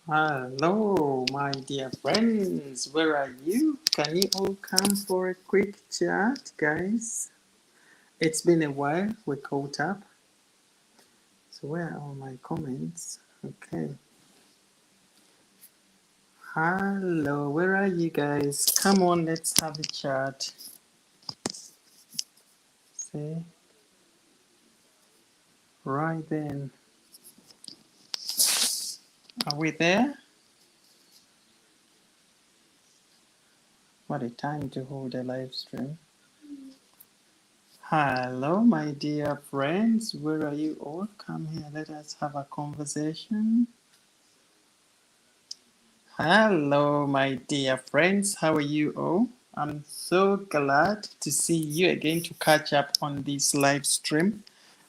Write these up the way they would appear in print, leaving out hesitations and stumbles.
Hello, my dear friends. Where are you? Can you all come for a quick chat, guys? It's been a while. We caught up. So, where are all my comments? Okay. Hello, where are you guys? Come on, let's have a chat. See? Right then. Are we there? What a time to hold a live stream. Hello, my dear friends. Where are you all? Come here. Let us have a conversation. Hello, my dear friends. How are you all? I'm so glad to see you again to catch up on this live stream.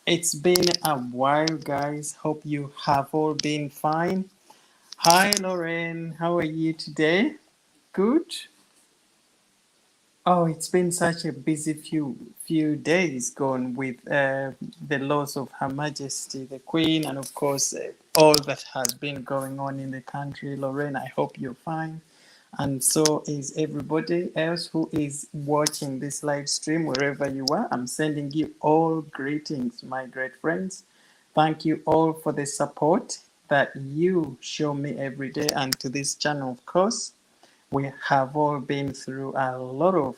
It's been a while, guys. Hope you have all been fine. Hi, Lauren. How are you today? Good? Oh, it's been such a busy few days gone with the loss of Her Majesty the Queen, and of course all that has been going on in the country. Lorraine, I hope you're fine, and so is everybody else who is watching this live stream wherever you are. I'm sending you all greetings, my great friends. Thank you all for the support that you show me every day, and to this channel, of course. We have all been through a lot of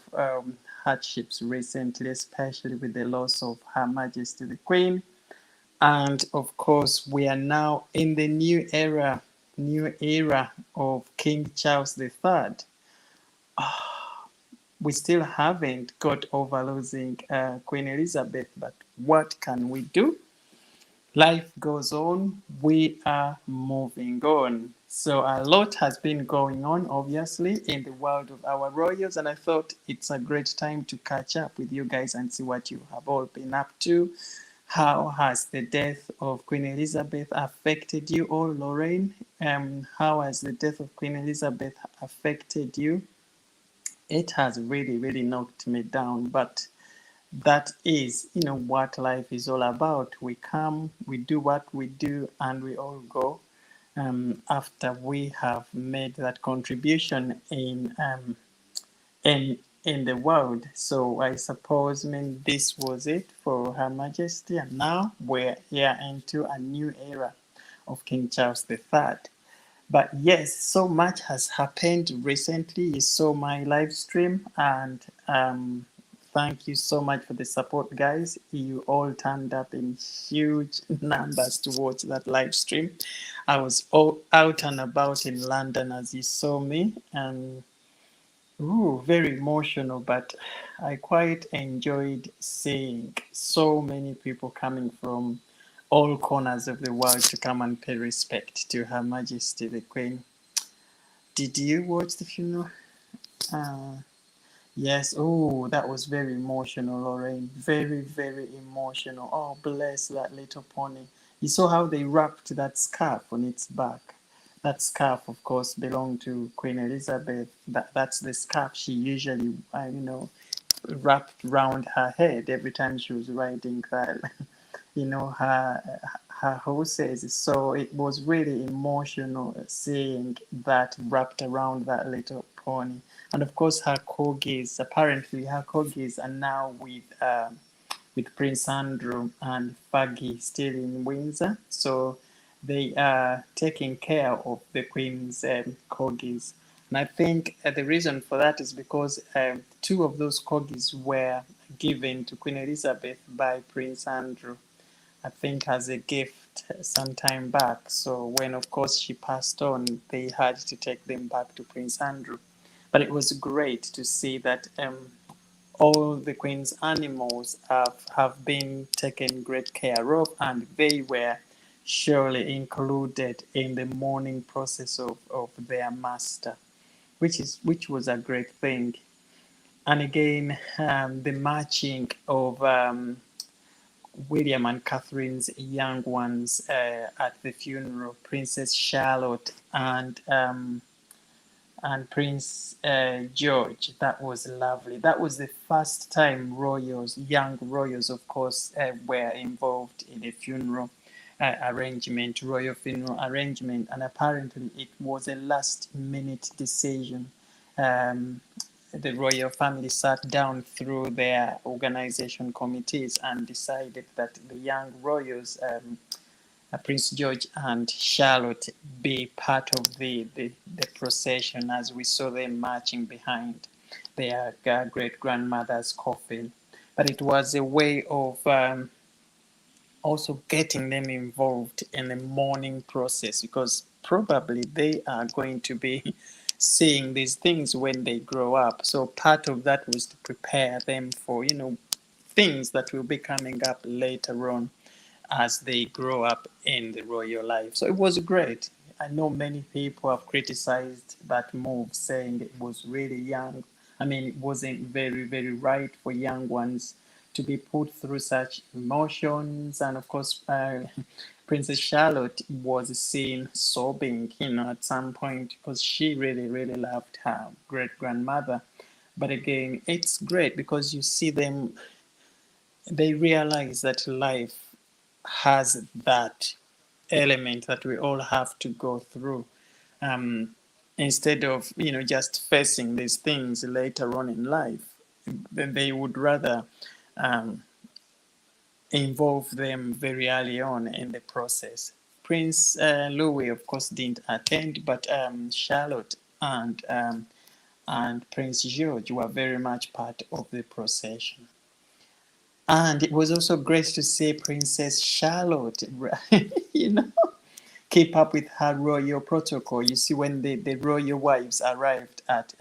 hardships recently, especially with the loss of Her Majesty the Queen. And of course, we are now in the new era of King Charles III. We still haven't got over losing Queen Elizabeth, but what can we do? Life goes on, we are moving on. So a lot has been going on, obviously, in the world of our royals, and I thought it's a great time to catch up with you guys and see what you have all been up to. How has the death of Queen Elizabeth affected you all, Lorraine? How has the death of Queen Elizabeth affected you? It has really knocked me down, but that is, what life is all about. We come, we do what we do, and we all go after we have made that contribution in the world. So I suppose, this was it for Her Majesty, and now we're here into a new era of King Charles III. But yes, so much has happened recently. You saw my live stream, and thank you so much for the support, guys. You all turned up in huge numbers to watch that live stream. I was all out and about in London, as you saw me, and very emotional. But I quite enjoyed seeing so many people coming from all corners of the world to come and pay respect to Her Majesty the Queen. Did you watch the funeral? Uh, yes. Oh, that was very emotional, Lorraine. Very emotional. Oh, bless that little pony. You saw how they wrapped that scarf on its back. That scarf, of course, belonged to Queen Elizabeth. That's the scarf she usually, wrapped around her head every time she was riding that, her horses. So it was really emotional seeing that wrapped around that little pony. And of course, her corgis. Apparently, her corgis are now with Prince Andrew and Fergie still in Windsor. So they are taking care of the Queen's corgis. And I think the reason for that is because two of those corgis were given to Queen Elizabeth by Prince Andrew, I think, as a gift some time back. So when, of course, she passed on, they had to take them back to Prince Andrew. But it was great to see that all the Queen's animals have been taken great care of, and they were surely included in the mourning process of their master, which was a great thing. And again, the marching of William and Catherine's young ones at the funeral, Princess Charlotte and Prince George. That was lovely. That was the first time young royals, of course, were involved in a funeral. arrangement, royal funeral arrangement, and apparently it was a last-minute decision. Um, the royal family sat down through their organization committees and decided that the young royals, Prince George and Charlotte, be part of the procession as we saw them marching behind their great grandmother's coffin. But it was a way of also getting them involved in the mourning process, because probably they are going to be seeing these things when they grow up. So part of that was to prepare them for, things that will be coming up later on as they grow up in the royal life. So it was great. I know many people have criticized that move, saying it was really young. I mean, it wasn't very, very right for young ones to be put through such emotions. And of course, Princess Charlotte was seen sobbing, at some point, because she really, really loved her great grandmother. But again, it's great because you see them, they realize that life has that element that we all have to go through. Um, Instead of just facing these things later on in life, then they would rather um, involve them very early on in the process. Prince Louis, of course, didn't attend, but Charlotte and Prince George were very much part of the procession. And it was also great to see Princess Charlotte, you know, keep up with her royal protocol. You see, when the royal wives arrived at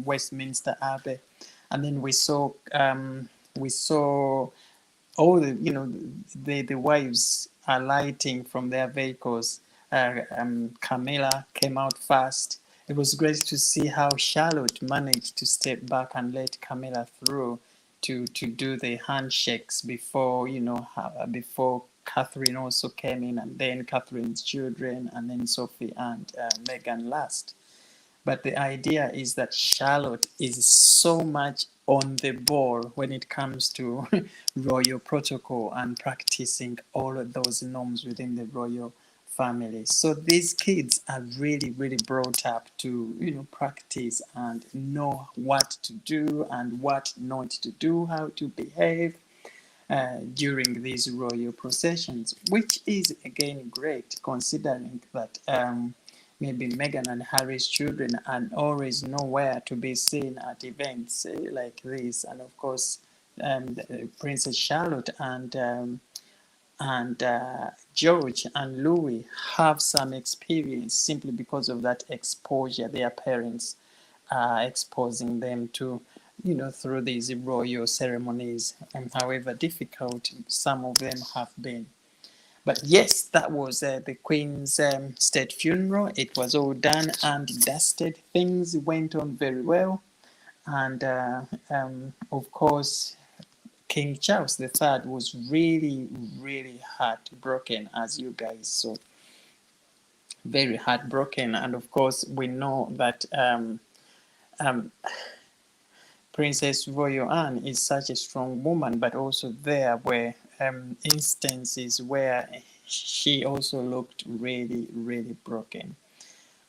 Westminster Abbey, and then we saw all the wives alighting from their vehicles. Camilla came out first. It was great to see how Charlotte managed to step back and let Camilla through to do the handshakes before before Catherine also came in, and then Catherine's children, and then Sophie and Meghan last. But the idea is that Charlotte is so much on the ball when it comes to royal protocol and practicing all of those norms within the royal family. So these kids are really, really brought up to, practice and know what to do and what not to do, how to behave during these royal processions, which is again great considering that maybe Meghan and Harry's children are always nowhere to be seen at events like this, and of course Princess Charlotte and George and Louis have some experience simply because of that exposure their parents are exposing them to, through these royal ceremonies, and however difficult some of them have been. But yes, that was the Queen's state funeral. It was all done and dusted. Things went on very well. And of course, King Charles III was really, really heartbroken, as you guys saw. Very heartbroken. And of course, we know that um, Princess Royal Anne is such a strong woman, but also there were instances where she also looked really, really broken.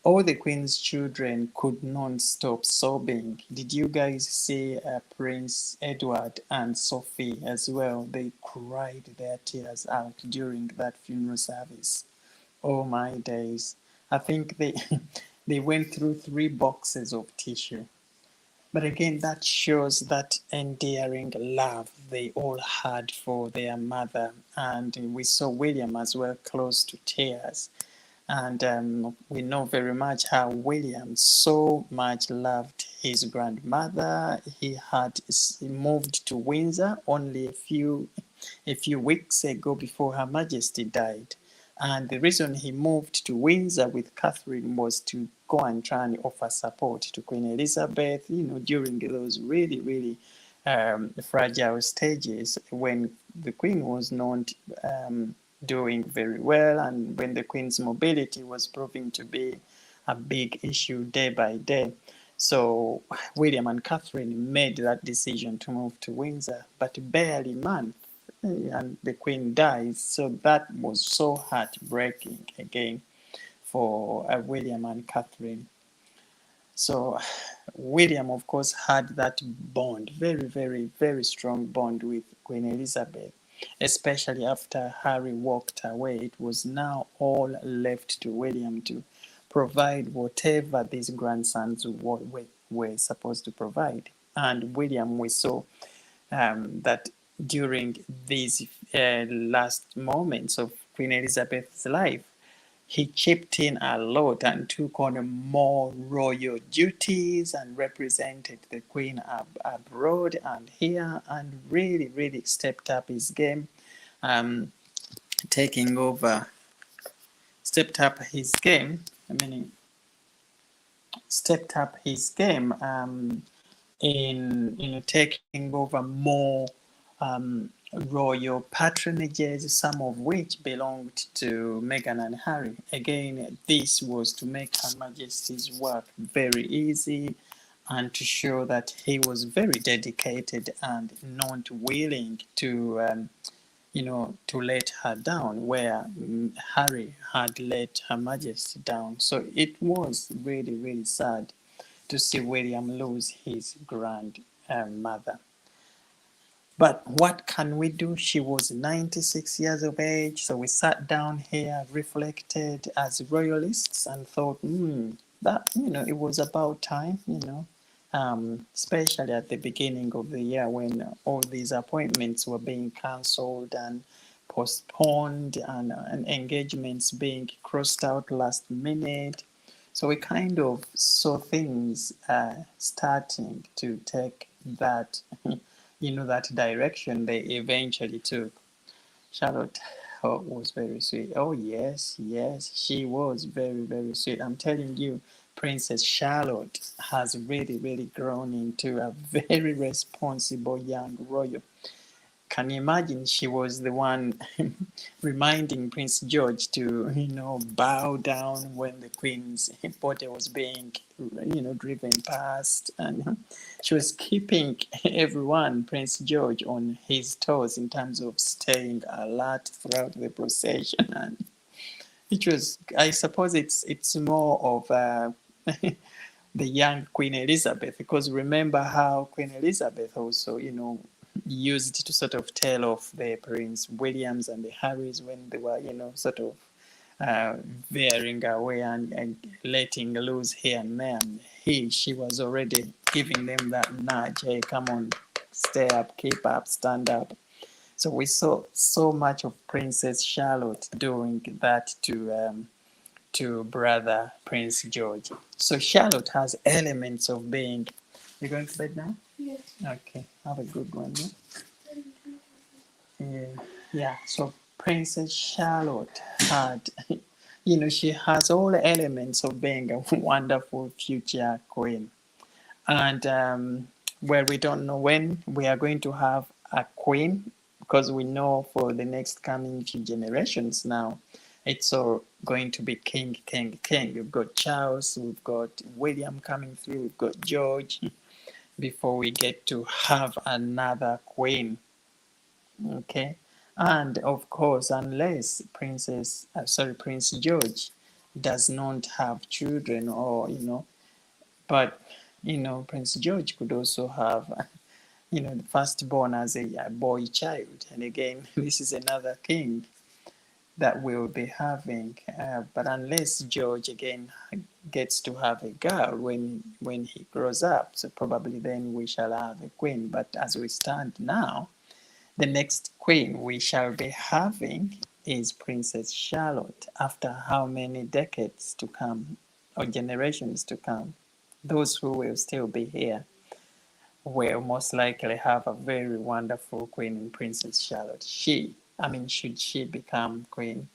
All the Queen's children could not stop sobbing. Did you guys see Prince Edward and Sophie as well? They cried their tears out during that funeral service. Oh my days. I think they they went through 3 boxes of tissue. But again, that shows that endearing love they all had for their mother. And we saw William as well close to tears. And we know very much how William so much loved his grandmother. He had moved to Windsor only a few weeks ago before Her Majesty died. And the reason he moved to Windsor with Catherine was to go and try and offer support to Queen Elizabeth, during those really, really fragile stages when the Queen was not doing very well, and when the Queen's mobility was proving to be a big issue day by day. So William and Catherine made that decision to move to Windsor, but barely and the Queen dies. So that was so heartbreaking again for William and Catherine. So William, of course, had that bond, very, very, very strong bond with Queen Elizabeth, especially after Harry walked away. It was now all left to William to provide whatever these grandsons were supposed to provide. And William, we saw that during these last moments of Queen Elizabeth's life, he chipped in a lot and took on more royal duties and represented the Queen abroad and here, and really, really stepped up his game, um, taking over, stepped up his game. I mean, stepped up his game in taking over more royal patronages, some of which belonged to Meghan and Harry. Again, this was to make Her Majesty's work very easy and to show that he was very dedicated and not willing to, to let her down where Harry had let Her Majesty down. So it was really, really sad to see William lose his grandmother. But what can we do? She was 96 years of age. So we sat down here, reflected as royalists, and thought, that, it was about time, especially at the beginning of the year when all these appointments were being cancelled and postponed and engagements being crossed out last minute. So we kind of saw things starting to take that, that direction they eventually took. Charlotte was very sweet. Oh, yes, yes, she was very, very sweet. I'm telling you, Princess Charlotte has really, really grown into a very responsible young royal. Can you imagine? She was the one reminding Prince George to, bow down when the Queen's body was being, driven past. And she was keeping everyone, Prince George, on his toes in terms of staying alert throughout the procession. And it was, I suppose it's more of the young Queen Elizabeth, because remember how Queen Elizabeth also, used to sort of tell off the Prince Williams and the Harrys when they were, sort of veering away and letting loose here and there. And she was already giving them that nudge, hey, come on, stay up, keep up, stand up. So we saw so much of Princess Charlotte doing that to brother Prince George. So Charlotte has elements of being. You going to bed now? Yes. Okay, have a good one. Yeah. Yeah. So Princess Charlotte had, she has all the elements of being a wonderful future queen. And where we don't know when we are going to have a queen, because we know for the next coming few generations now, it's all going to be king, king, king. We've got Charles, we've got William coming through, we've got George, before we get to have another queen. Okay, and of course, unless Prince George does not have children, or but Prince George could also have the firstborn as a boy child, and again, this is another king that we'll be having. But unless George again gets to have a girl when he grows up, so probably then we shall have a queen. But as we stand now, the next queen we shall be having is Princess Charlotte, after how many decades to come, or generations to come. Those who will still be here will most likely have a very wonderful queen in Princess Charlotte. Should she become queen?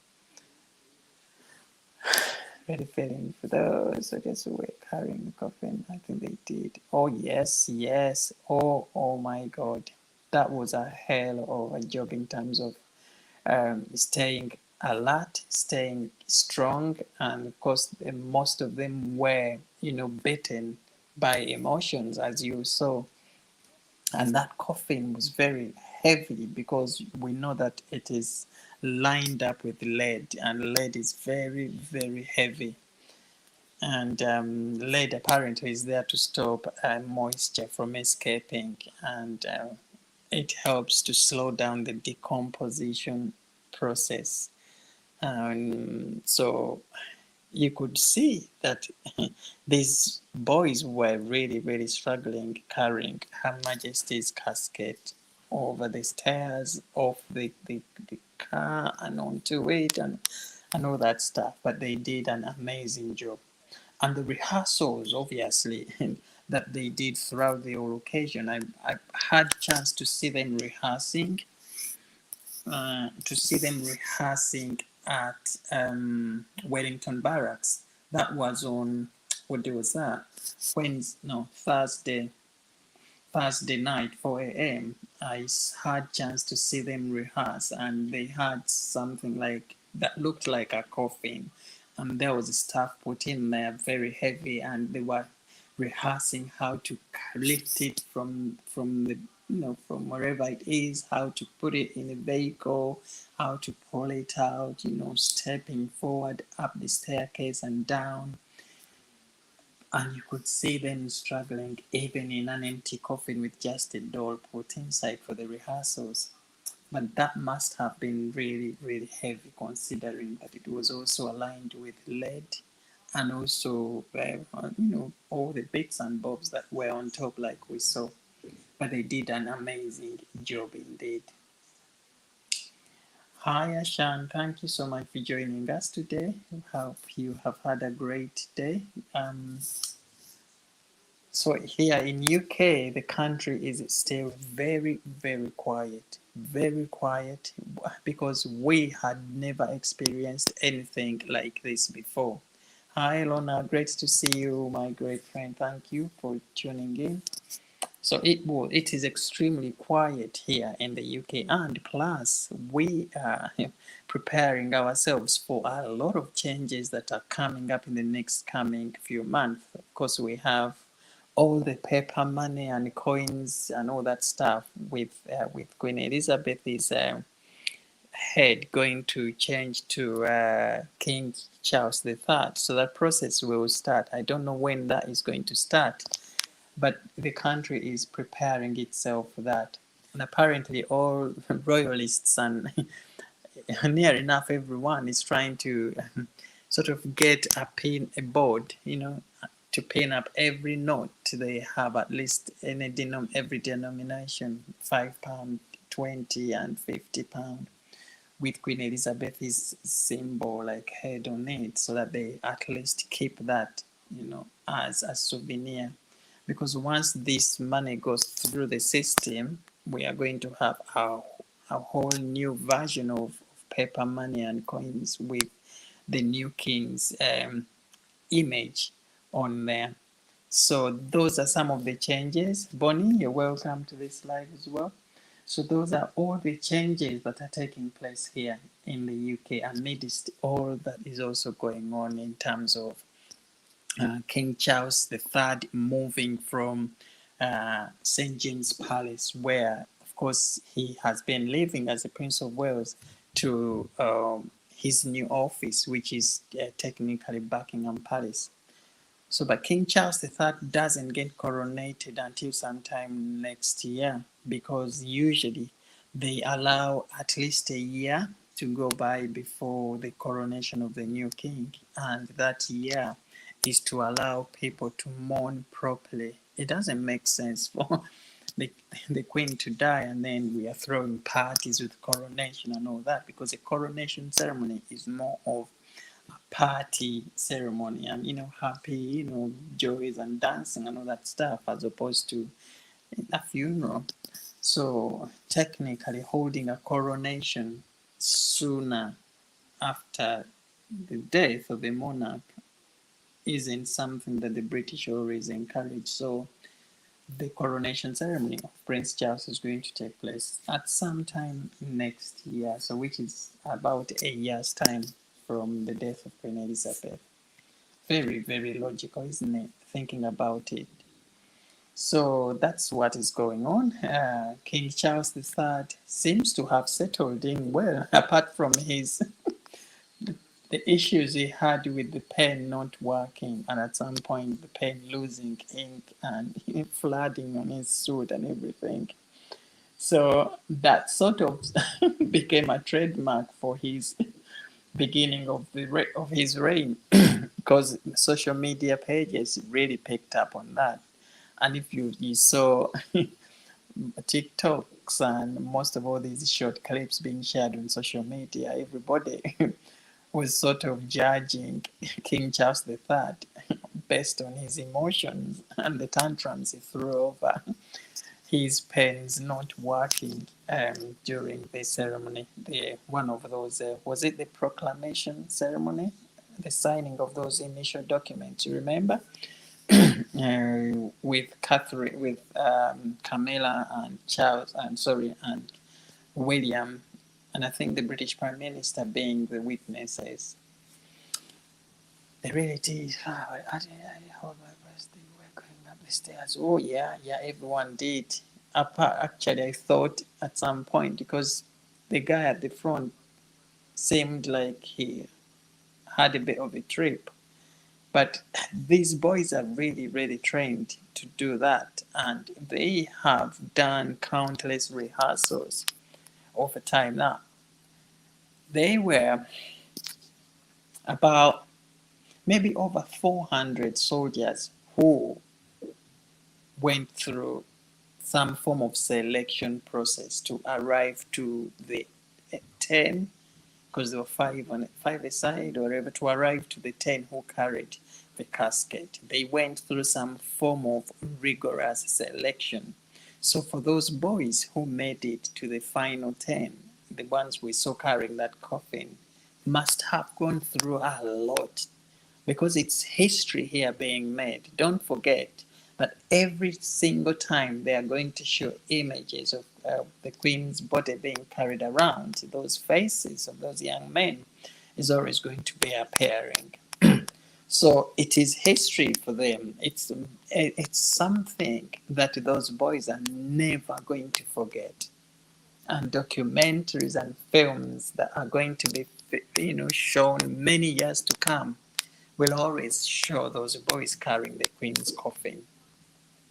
Really feeling for those, I guess, who were carrying the coffin. I think they did. Oh, yes, yes. Oh my God. That was a hell of a job in terms of staying alert, staying strong, and of course, most of them were, beaten by emotions, as you saw. And that coffin was very heavy because we know that it is lined up with lead, and lead is very, very heavy. And lead apparently is there to stop moisture from escaping, and it helps to slow down the decomposition process. So you could see that these boys were really, really struggling carrying Her Majesty's casket over the stairs of the car and onto it, and all that stuff. But they did an amazing job. And the rehearsals, obviously, that they did throughout the whole occasion, I had chance to see them rehearsing, at Wellington Barracks. That was on, what day was that? Thursday night, 4 a.m. I had chance to see them rehearse, and they had something like that looked like a coffin, and there was stuff put in there very heavy, and they were rehearsing how to lift it from the from wherever it is, how to put it in a vehicle, how to pull it out, stepping forward up the staircase and down. And you could see them struggling even in an empty coffin with just a doll put inside for the rehearsals. But that must have been really, really heavy, considering that it was also aligned with lead, and also, all the bits and bobs that were on top, like we saw. But they did an amazing job indeed. Hi, Ashan. Thank you so much for joining us today. Hope you have had a great day. So here in UK, the country is still very, very quiet, because we had never experienced anything like this before. Hi, Lona. Great to see you, my great friend. Thank you for tuning in. So it is extremely quiet here in the UK, and plus we are preparing ourselves for a lot of changes that are coming up in the next coming few months. Of course, we have all the paper money and coins and all that stuff with Queen Elizabeth's head going to change to King Charles III. So that process will start. I don't know when that is going to start, but the country is preparing itself for that. And apparently all royalists and near enough everyone is trying to sort of get a board, to pin up every note they have, at least in every denomination, £5, 20 and £50, with Queen Elizabeth's symbol like head on it, so that they at least keep that, as a souvenir. Because once this money goes through the system, we are going to have a whole new version of paper money and coins with the new king's image on there. So those are some of the changes. Bonnie, you're welcome to this live as well. So those are all the changes that are taking place here in the UK, amidst all that is also going on in terms of King Charles III moving from St. James's Palace, where, of course, he has been living as the Prince of Wales, to his new office, which is technically Buckingham Palace. So, but King Charles III doesn't get coronated until sometime next year, because usually they allow at least a year to go by before the coronation of the new king, and that year is to allow people to mourn properly. It doesn't make sense for the queen to die and then we are throwing parties with coronation and all that, because the coronation ceremony is more of party ceremony and happy joys and dancing and all that stuff, as opposed to a funeral. So technically holding a coronation sooner after the death of the monarch isn't something that the British always encourage. So the coronation ceremony of Prince Charles is going to take place at some time next year, so which is about a year's time from the death of Queen Elizabeth. Very, very logical, isn't it? Thinking about it. So that's what is going on. King Charles III seems to have settled in well, apart from his the issues he had with the pen not working, and at some point the pen losing ink and flooding on his suit and everything. So that sort of became a trademark for his beginning of of his reign, because social media pages really picked up on that. And if you saw TikToks and most of all these short clips being shared on social media, everybody was sort of judging King Charles III based on his emotions and the tantrums he threw over his pens not working during the ceremony. The one of those was it the proclamation ceremony, the signing of those initial documents. You remember, with Catherine, with Camilla and Charles, and sorry, and William, and I think the British Prime Minister being the witnesses. They really did. I hold my breath. They were going up the stairs. Oh yeah, yeah. Everyone did. Actually, I thought at some point, because the guy at the front seemed like he had a bit of a trip. But these boys are really, really trained to do that, and they have done countless rehearsals over time now. They were about maybe over 400 soldiers who went through some form of selection process to arrive to the 10, because there were five aside or whatever, to arrive to the 10 who carried the casket. They went through some form of rigorous selection. So for those boys who made it to the final 10, the ones we saw carrying that coffin, must have gone through a lot, because it's history here being made. Don't forget that every single time they are going to show images of the Queen's body being carried around, those faces of those young men is always going to be appearing. So it is history for them. It's something that those boys are never going to forget. And documentaries and films that are going to be, shown many years to come will always show those boys carrying the Queen's coffin.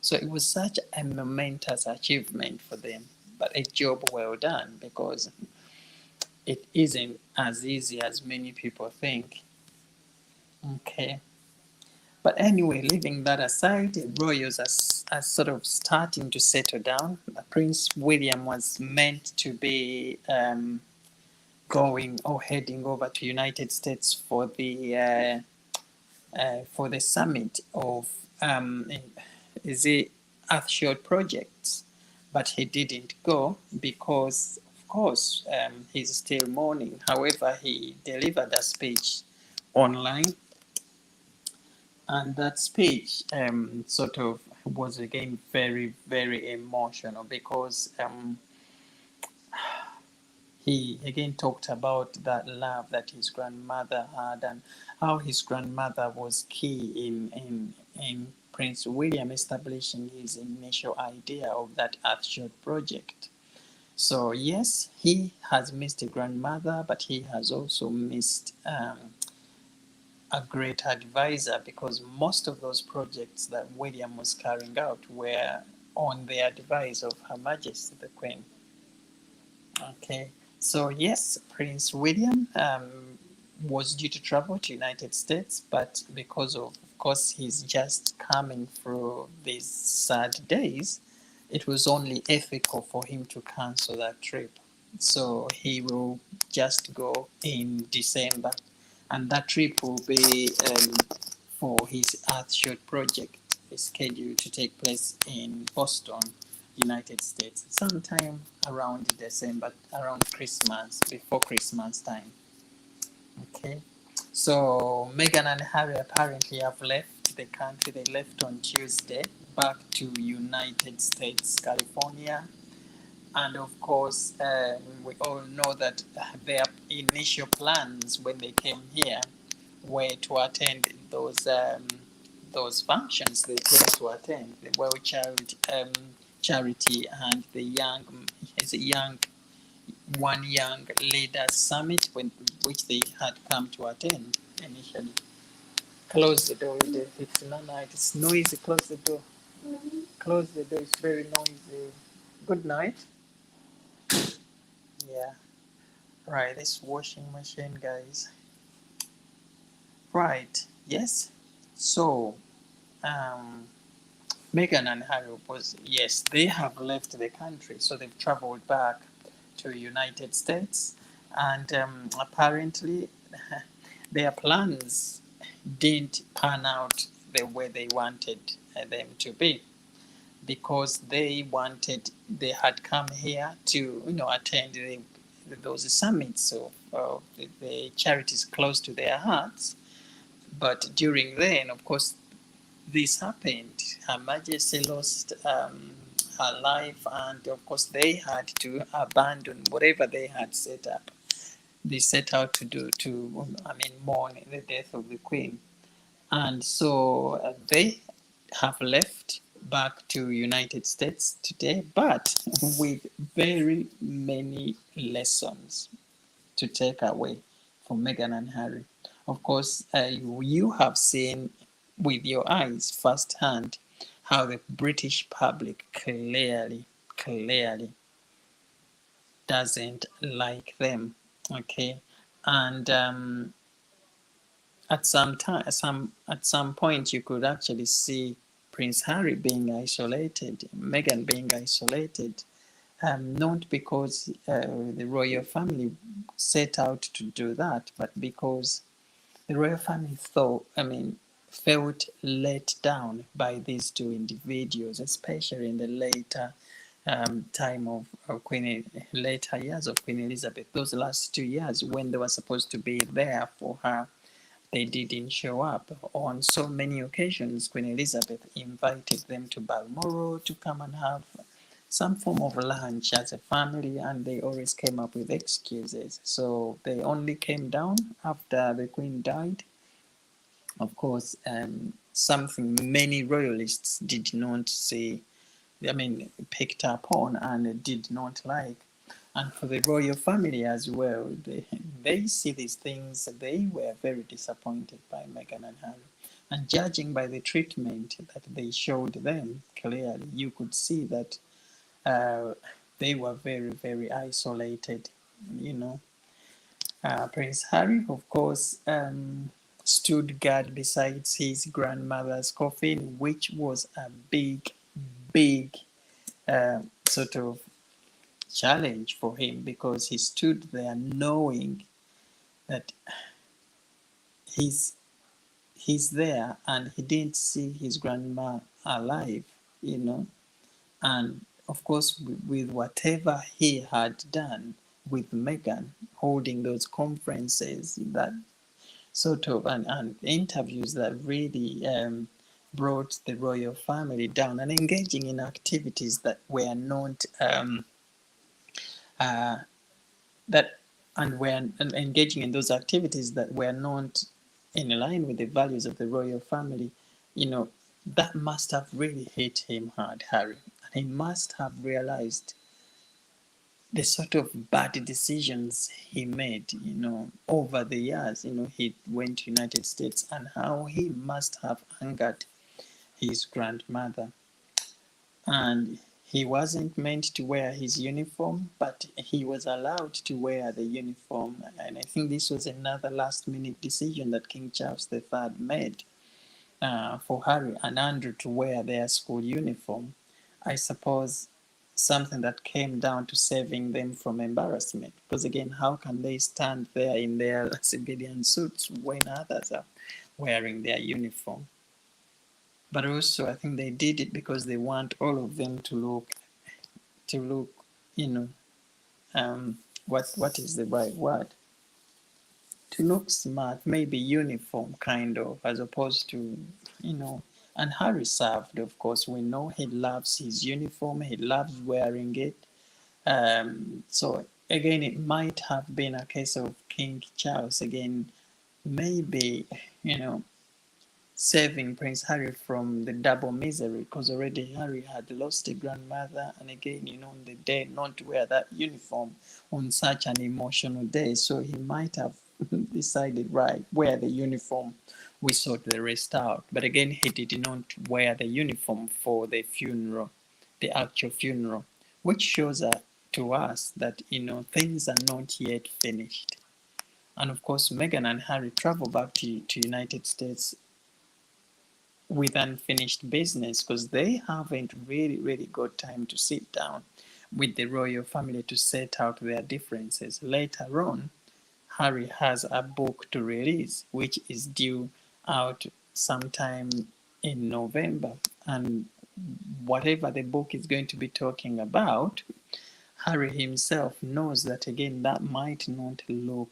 So it was such a momentous achievement for them, but a job well done, because it isn't as easy as many people think. Okay. But anyway, leaving that aside, the royals are sort of starting to settle down. Prince William was meant to be going or heading over to United States for the summit of is it Earthshot projects, but he didn't go because, of course, he's still mourning. However, he delivered a speech online, and that speech sort of was again very, very emotional, because he again talked about that love that his grandmother had, and how his grandmother was key in Prince William establishing his initial idea of that Earthshot project. So yes, he has missed a grandmother, but he has also missed a great advisor, because most of those projects that William was carrying out were on the advice of Her Majesty the Queen. Okay, so yes, Prince William was due to travel to United States, but because of course, he's just coming through these sad days, it was only ethical for him to cancel that trip. So he will just go in December, and that trip will be for his Earthshot project. Is scheduled to take place in Boston, United States, sometime around December, around Christmas, before Christmas time. Okay, so Meghan and Harry apparently have left the country. They left on Tuesday, back to United States, California. And of course, we all know that their initial plans when they came here were to attend those those functions they tend to attend, the Well Child Charity and the young leaders summit, which they had come to attend initially. Close the door, Edith. It's not night. It's noisy. Close the door. Close the door. It's very noisy. Good night. Yeah. Right. This washing machine, guys. Right. Yes. So, um, Meghan and Harry was, yes, they have left the country, so they've traveled back to the United States, and apparently their plans didn't pan out the way they wanted them to be, because they had come here to attend those summits of the charities close to their hearts. But during then, of course, this happened. Her Majesty lost her life, and of course, they had to abandon whatever they had set up. They set out to mourn the death of the Queen, and so they have left back to United States today, but with very many lessons to take away from Meghan and Harry. Of course, you have seen with your eyes firsthand how the British public clearly doesn't like them. Okay, and at some point, you could actually see Prince Harry being isolated, Meghan being isolated, not because the royal family set out to do that, but because the royal family felt let down by these two individuals, especially in the later time of later years of Queen Elizabeth. Those last 2 years when they were supposed to be there for her, they didn't show up. On so many occasions, Queen Elizabeth invited them to Balmoral to come and have some form of lunch as a family, and they always came up with excuses. So they only came down after the Queen died. Of course, something many royalists did not see, picked up on and did not like. And for the royal family as well, they see these things. They were very disappointed by Meghan and Harry. And judging by the treatment that they showed them, clearly, you could see that they were very, very isolated. Prince Harry, of course, stood guard beside his grandmother's coffin, which was a big sort of challenge for him, because he stood there knowing that he's there and he didn't see his grandma alive, and of course with whatever he had done with Meghan, holding those conferences that sort of and interviews that really brought the royal family down, and engaging in activities that were not uh, that and were engaging in those activities that were not in line with the values of the royal family, that must have really hit him hard, Harry. And he must have realized the sort of bad decisions he made, over the years. He went to United States, and how he must have angered his grandmother. And he wasn't meant to wear his uniform, but he was allowed to wear the uniform. And I think this was another last minute decision that King Charles III made for Harry and Andrew to wear their school uniform. I suppose something that came down to saving them from embarrassment. Because again, how can they stand there in their civilian suits when others are wearing their uniform? But also, I think they did it because they want all of them to look, you know, what is the right word? To look smart, maybe uniform kind of, as opposed to, and Harry served, of course. We know he loves his uniform, he loves wearing it. So again, it might have been a case of King Charles again, maybe, saving Prince Harry from the double misery, because already Harry had lost a grandmother, and again, on the day not to wear that uniform on such an emotional day. So he might have decided, right, wear the uniform, we sort the rest out. But again, he did not wear the uniform for the funeral, the actual funeral, which shows to us that, things are not yet finished. And of course, Meghan and Harry travel back to United States with unfinished business, because they haven't really got time to sit down with the royal family to set out their differences. Later on, Harry has a book to release, which is due out sometime in November. And whatever the book is going to be talking about, Harry himself knows that, again, that might not look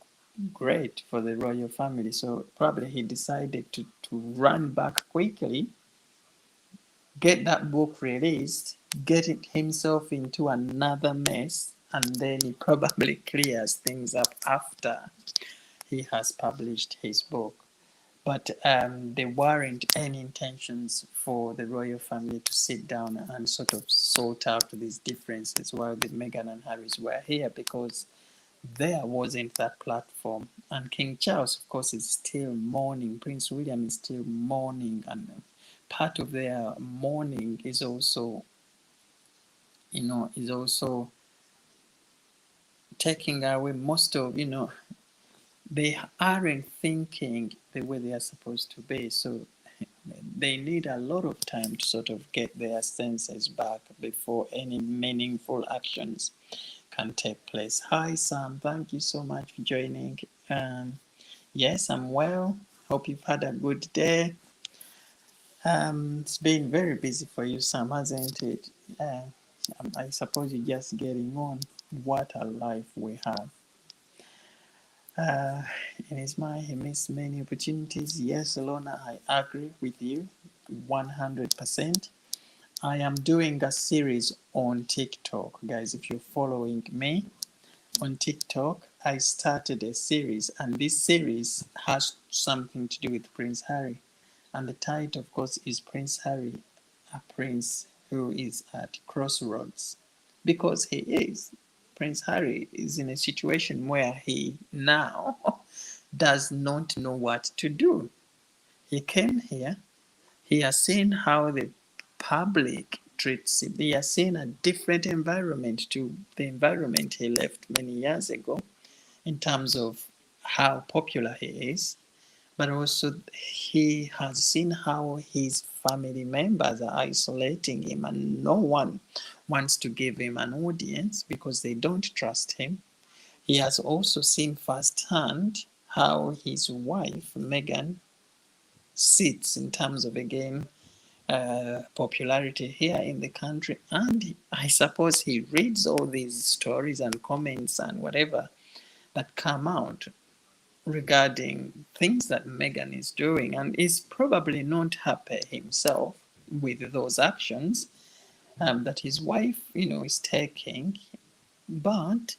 great for the royal family. So probably he decided to run back quickly, get that book released, get it himself into another mess, and then he probably clears things up after he has published his book. But there weren't any intentions for the royal family to sit down and sort of sort out these differences while the Meghan and Harrys were here, because there wasn't that platform. And King Charles, of course, is still mourning. Prince William is still mourning, and part of their mourning is also, taking away most of, they aren't thinking the way they are supposed to be. So they need a lot of time to sort of get their senses back before any meaningful actions can take place. Hi, Sam. Thank you so much for joining. Yes, I'm well. Hope you've had a good day. It's been very busy for you, Sam, hasn't it? I suppose you're just getting on. What a life we have. In his mind, he missed many opportunities. Yes, Lorna, I agree with you 100%. I am doing a series on TikTok. Guys, if you're following me on TikTok, I started a series, and this series has something to do with Prince Harry. And the title, of course, is Prince Harry, a prince who is at crossroads. Because he is. Prince Harry is in a situation where he now does not know what to do. He came here, he has seen how the public treats him. He has seen a different environment to the environment he left many years ago in terms of how popular he is, but also he has seen how his family members are isolating him, and no one wants to give him an audience because they don't trust him. He has also seen firsthand how his wife, Meghan, sits in terms of, again, popularity here in the country. And I suppose he reads all these stories and comments and whatever that come out regarding things that Meghan is doing, and is probably not happy himself with those actions that his wife, is taking. But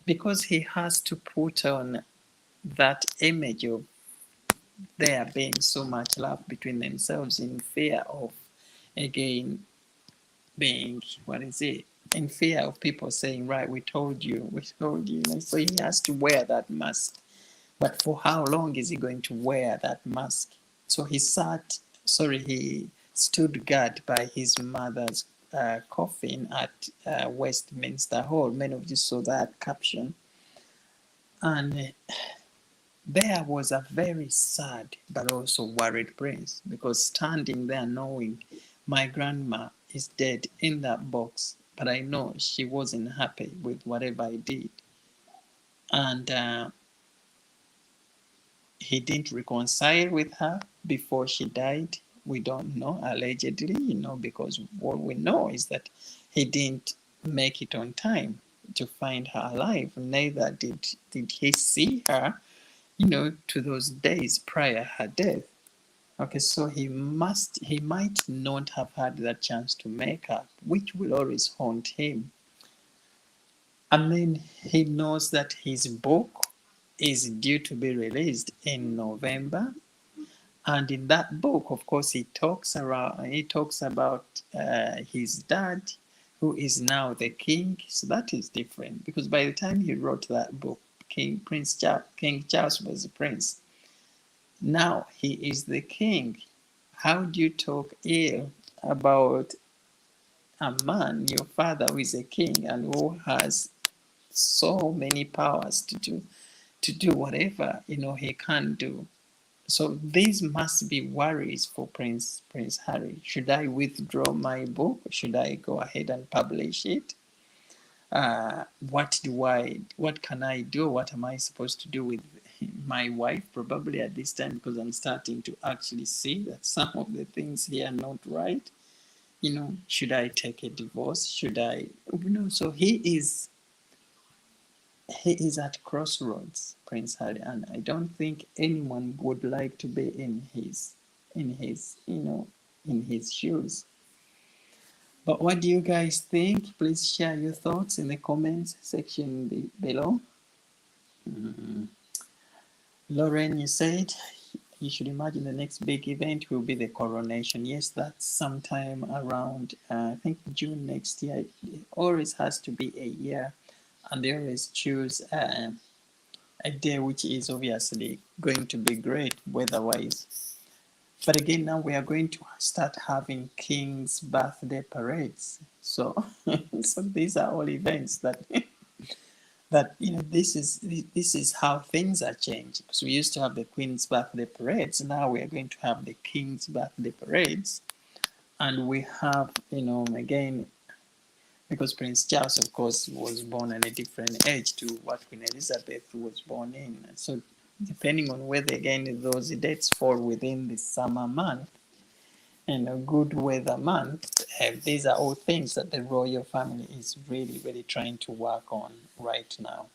because he has to put on that image of there being so much love between themselves, in fear of, again, being, what is it? In fear of people saying, right, we told you. So he has to wear that mask. But for how long is he going to wear that mask? So he stood guard by his mother's coffin at Westminster Hall. Many of you saw that caption. And there was a very sad but also worried prince, because standing there knowing my grandma is dead in that box, but I know she wasn't happy with whatever I did. And he didn't reconcile with her before she died. We don't know, allegedly, because what we know is that he didn't make it on time to find her alive. Neither did he see her, to those days prior her death. Okay, so he might not have had that chance to make up, which will always haunt him. And then he knows that his book is due to be released in November, And in that book, of course, he talks about his dad, who is now the king. So that is different, because by the time he wrote that book, King Charles was the prince. Now he is the king. How do you talk ill about a man, your father, who is a king and who has so many powers to do whatever he can do? So these must be worries for Prince Harry. Should I withdraw my book? Should I go ahead and publish it? What can I do? What am I supposed to do with my wife? Probably at this time, because I'm starting to actually see that some of the things here are not right. Should I take a divorce? Should I, so he is at crossroads, Prince Harry, and I don't think anyone would like to be in his shoes. But what do you guys think? Please share your thoughts in the comments section below. Lauren, you said you should imagine the next big event will be the coronation. Yes, that's sometime around, I think June next year. It always has to be a year, and they always choose a day which is obviously going to be great weather-wise. But again, now we are going to start having king's birthday parades. So, so these are all events that this is how things are changing. Because we used to have the queen's birthday parades. Now we are going to have the king's birthday parades, and we have again, because Prince Charles, of course, was born at a different age to what Queen Elizabeth was born in. So depending on whether, again, those dates fall within the summer month and a good weather month, these are all things that the royal family is really, really trying to work on right now.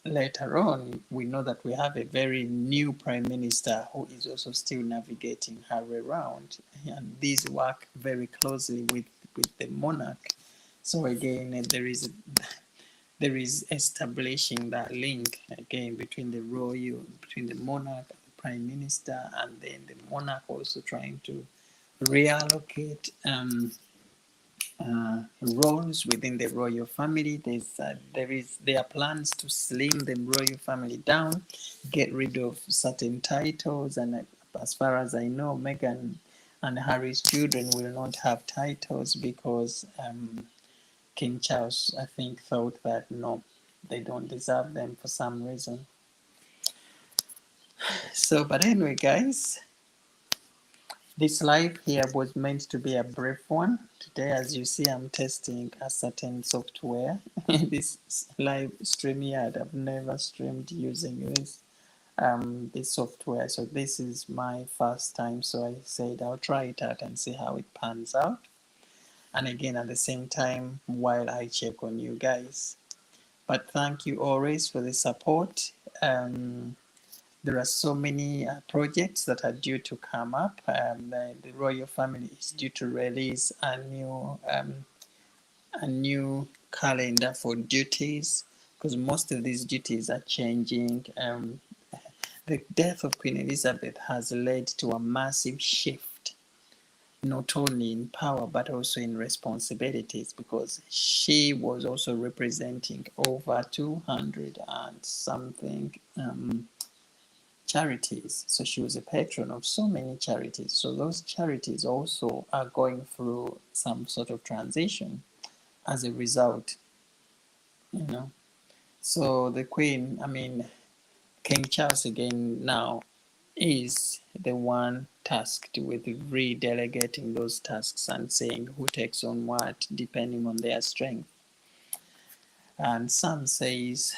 Later on, we know that we have a very new prime minister who is also still navigating her way around, and these work very closely with the monarch. So again, there is establishing that link again between the monarch, the prime minister, and then the monarch also trying to reallocate roles within the royal family. There are plans to slim the royal family down, get rid of certain titles, and as far as I know, Meghan and Harry's children will not have titles because King Charles, I think, thought that no, they don't deserve them for some reason. So, but anyway, guys, this live here was meant to be a brief one. Today, as you see, I'm testing a certain software. This live StreamYard, I've never streamed using this software. So this is my first time. So I said I'll try it out and see how it pans out. And again, at the same time, while I check on you guys. But thank you always for the support. There are so many projects that are due to come up. The royal family is due to release a new calendar for duties, because most of these duties are changing. The death of Queen Elizabeth has led to a massive shift, not only in power but also in responsibilities, because she was also representing over 200 and something charities. So she was a patron of so many charities. So those charities also are going through some sort of transition as a result, So the Queen, King Charles again now is the one tasked with re-delegating those tasks and saying who takes on what depending on their strength. And some says,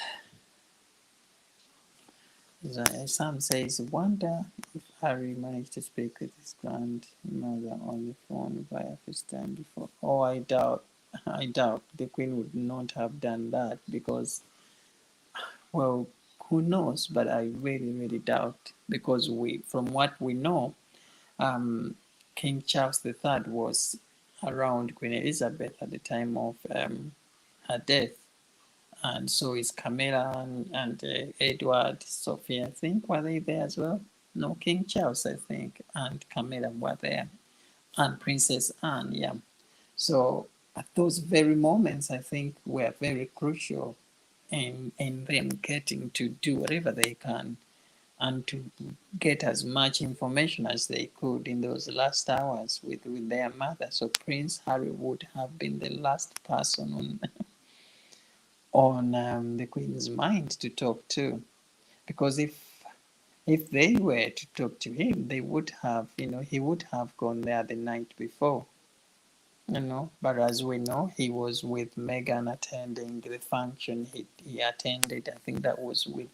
wonder if Harry managed to speak with his grandmother on the phone via FaceTime before. Oh, I doubt the Queen would not have done that, because, well, who knows? But I really, really doubt, because from what we know, King Charles III was around Queen Elizabeth at the time of her death. and so is Camilla and Edward, Sophia, I think, were they there as well? No, King Charles, I think, and Camilla were there, and Princess Anne, yeah. So at those very moments, I think were very crucial in them getting to do whatever they can and to get as much information as they could in those last hours with their mother. So Prince Harry would have been the last person on the Queen's mind to talk to, because if they were to talk to him, they would have, he would have gone there the night before, But as we know, he was with Meghan attending the function he attended. I think that was with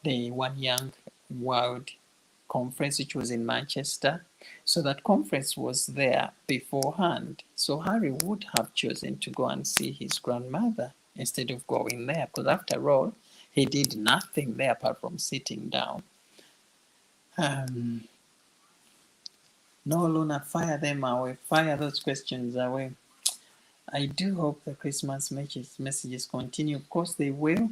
the One Young World conference, which was in Manchester. So that conference was there beforehand. So Harry would have chosen to go and see his grandmother instead of going there, because after all, he did nothing there apart from sitting down. No, Luna, fire them away. Fire those questions away. I do hope the Christmas messages continue. Of course, they will.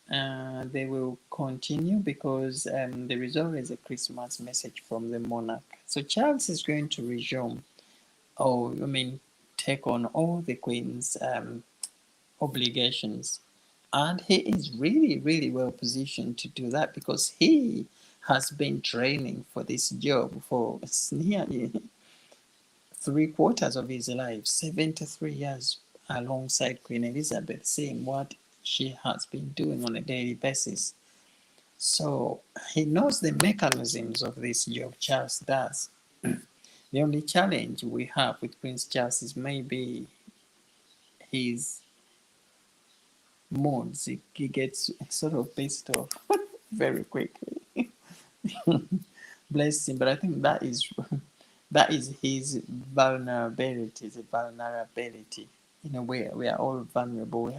They will continue because there is always a Christmas message from the monarch. So Charles is going to resume, take on all the Queen's obligations. And he is really, really well positioned to do that because he has been training for this job for nearly 3/4 of his life, 73 years, alongside Queen Elizabeth, seeing what she has been doing on a daily basis. So he knows the mechanisms of this job, Charles does. The only challenge we have with Prince Charles is maybe his moods. He gets sort of pissed off very quickly. Bless him, but I think that is his vulnerability. The vulnerability. We are all vulnerable.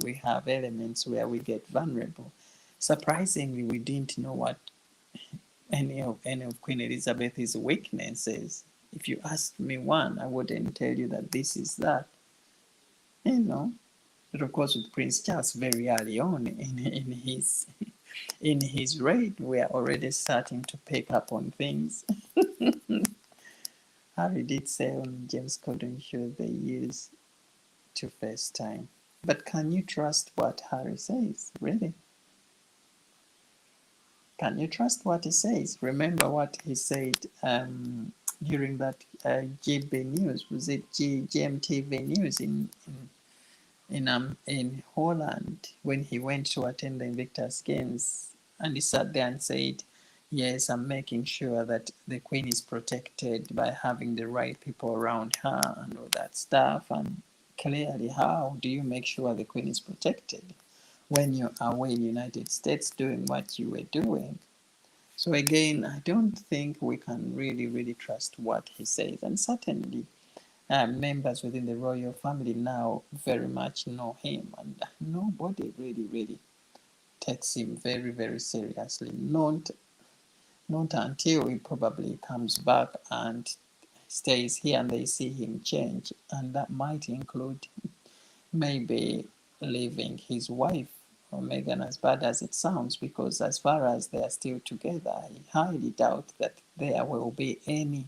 We have elements where we get vulnerable. Surprisingly, we didn't know what any of Queen Elizabeth's weaknesses. If you asked me one, I wouldn't tell you that this is that. But of course, with Prince Charles, very early on in his reign, we are already starting to pick up on things. Harry did say on James Corden show they use to FaceTime. But can you trust what Harry says? Really? Can you trust what he says? Remember what he said during that GB News. Was it GMTV News in Holland when he went to attend the Invictus Games? And he sat there and said, yes, I'm making sure that the Queen is protected by having the right people around her and all that stuff. And clearly, how do you make sure the Queen is protected when you're away in the United States doing what you were doing? So again, I don't think we can really, really trust what he says. And certainly, members within the royal family now very much know him, and nobody really, really takes him very, very seriously. Not until he probably comes back and stays here and they see him change, and that might include maybe leaving his wife or Meghan, as bad as it sounds, because as far as they are still together, I highly doubt that there will be any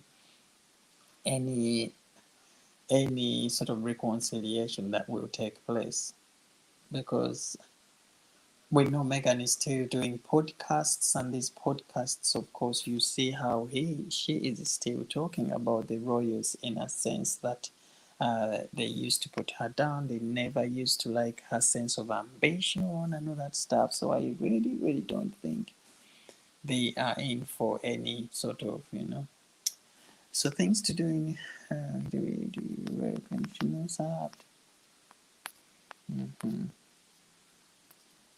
sort of reconciliation that will take place, because we know Meghan is still doing podcasts, and these podcasts, of course, you see how she is still talking about the royals in a sense that they used to put her down. They never used to like her sense of ambition and all that stuff. So I really, really don't think they are in for any sort of, So things to do in do continuous art.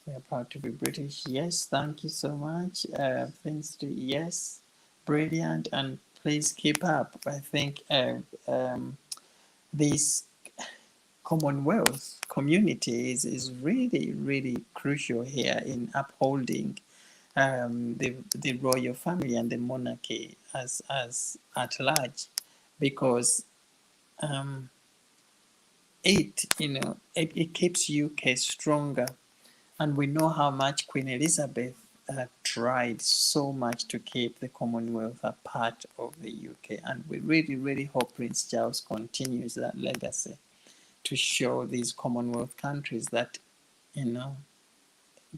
We are proud to be British. Yes, thank you so much. Things to yes, brilliant, and please keep up. I think this Commonwealth community is really, really crucial here in upholding the royal family and the monarchy as at large, because it keeps UK stronger. And we know how much Queen Elizabeth tried so much to keep the Commonwealth a part of the UK. And we really, really hope Prince Charles continues that legacy to show these Commonwealth countries that, you know,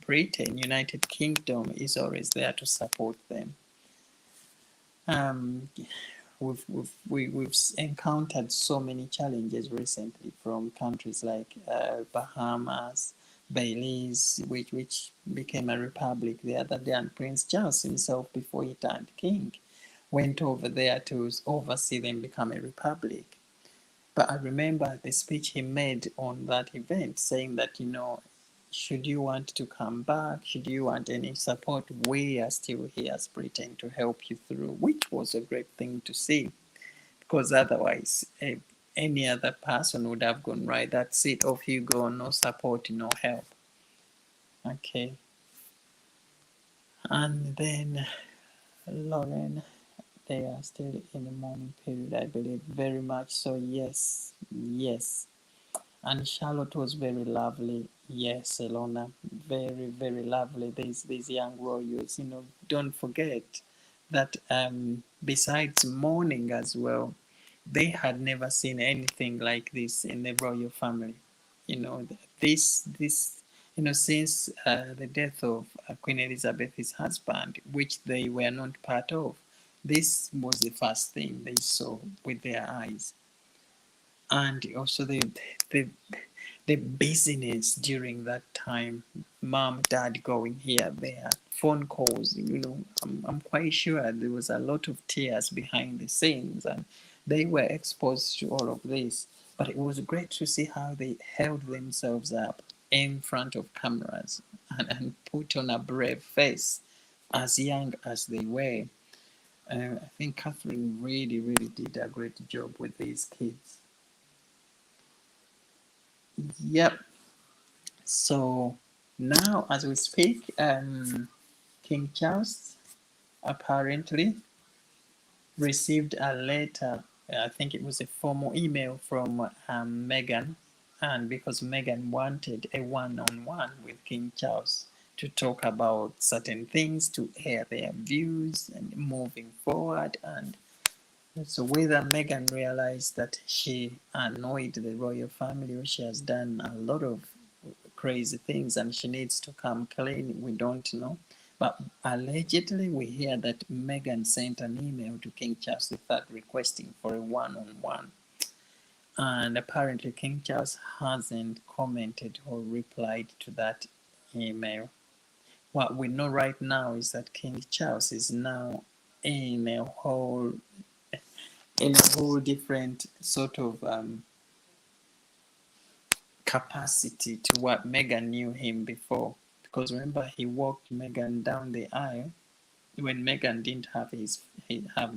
Britain, United Kingdom is always there to support them. Um, we've encountered so many challenges recently from countries like Bahamas, Belize, which became a republic the other day, and Prince Charles himself, before he turned king, went over there to oversee them become a republic. But I remember the speech he made on that event saying that, should you want to come back, should you want any support, we are still here as Britain to help you through, which was a great thing to see, because otherwise, any other person would have gone, right, that's it, off you go, no support, no help. Okay. And then Lauren, they are still in the mourning period, I believe, very much so. Yes, yes. And Charlotte was very lovely. Yes, Elona, very, very lovely. These young royals, don't forget that besides mourning as well, they had never seen anything like this in the royal family. This since the death of Queen Elizabeth, his husband, which they were not part of, this was the first thing they saw with their eyes. And also the busyness during that time, mom, dad going here, there, phone calls, I'm quite sure there was a lot of tears behind the scenes, and they were exposed to all of this. But it was great to see how they held themselves up in front of cameras and put on a brave face, as young as they were. I think Catherine really, really did a great job with these kids. Yep. So now, as we speak, King Charles apparently received a letter. I think it was a formal email from Meghan, and because Meghan wanted a one-on-one with King Charles to talk about certain things, to air their views and moving forward. And so whether Meghan realized that she annoyed the royal family, or she has done a lot of crazy things and she needs to come clean, we don't know. But allegedly, we hear that Meghan sent an email to King Charles III requesting for a one-on-one. And apparently, King Charles hasn't commented or replied to that email. What we know right now is that King Charles is now in a whole different sort of capacity to what Meghan knew him before. Because remember, he walked Meghan down the aisle when Meghan didn't have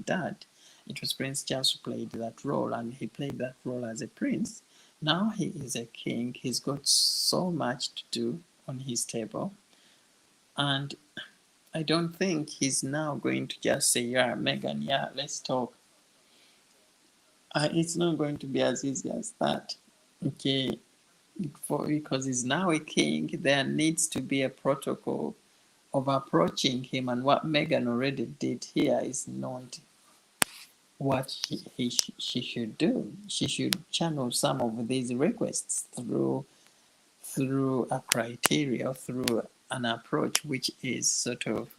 dad. It was Prince Charles who played that role, and he played that role as a prince. Now he is a king. He's got so much to do on his table, and I don't think he's now going to just say, "Yeah, Meghan, yeah, let's talk." It's not going to be as easy as that. Okay, because he's now a king, there needs to be a protocol of approaching him, and what Meghan already did here is not what she should do. She should channel some of these requests through a criteria, through an approach which is sort of,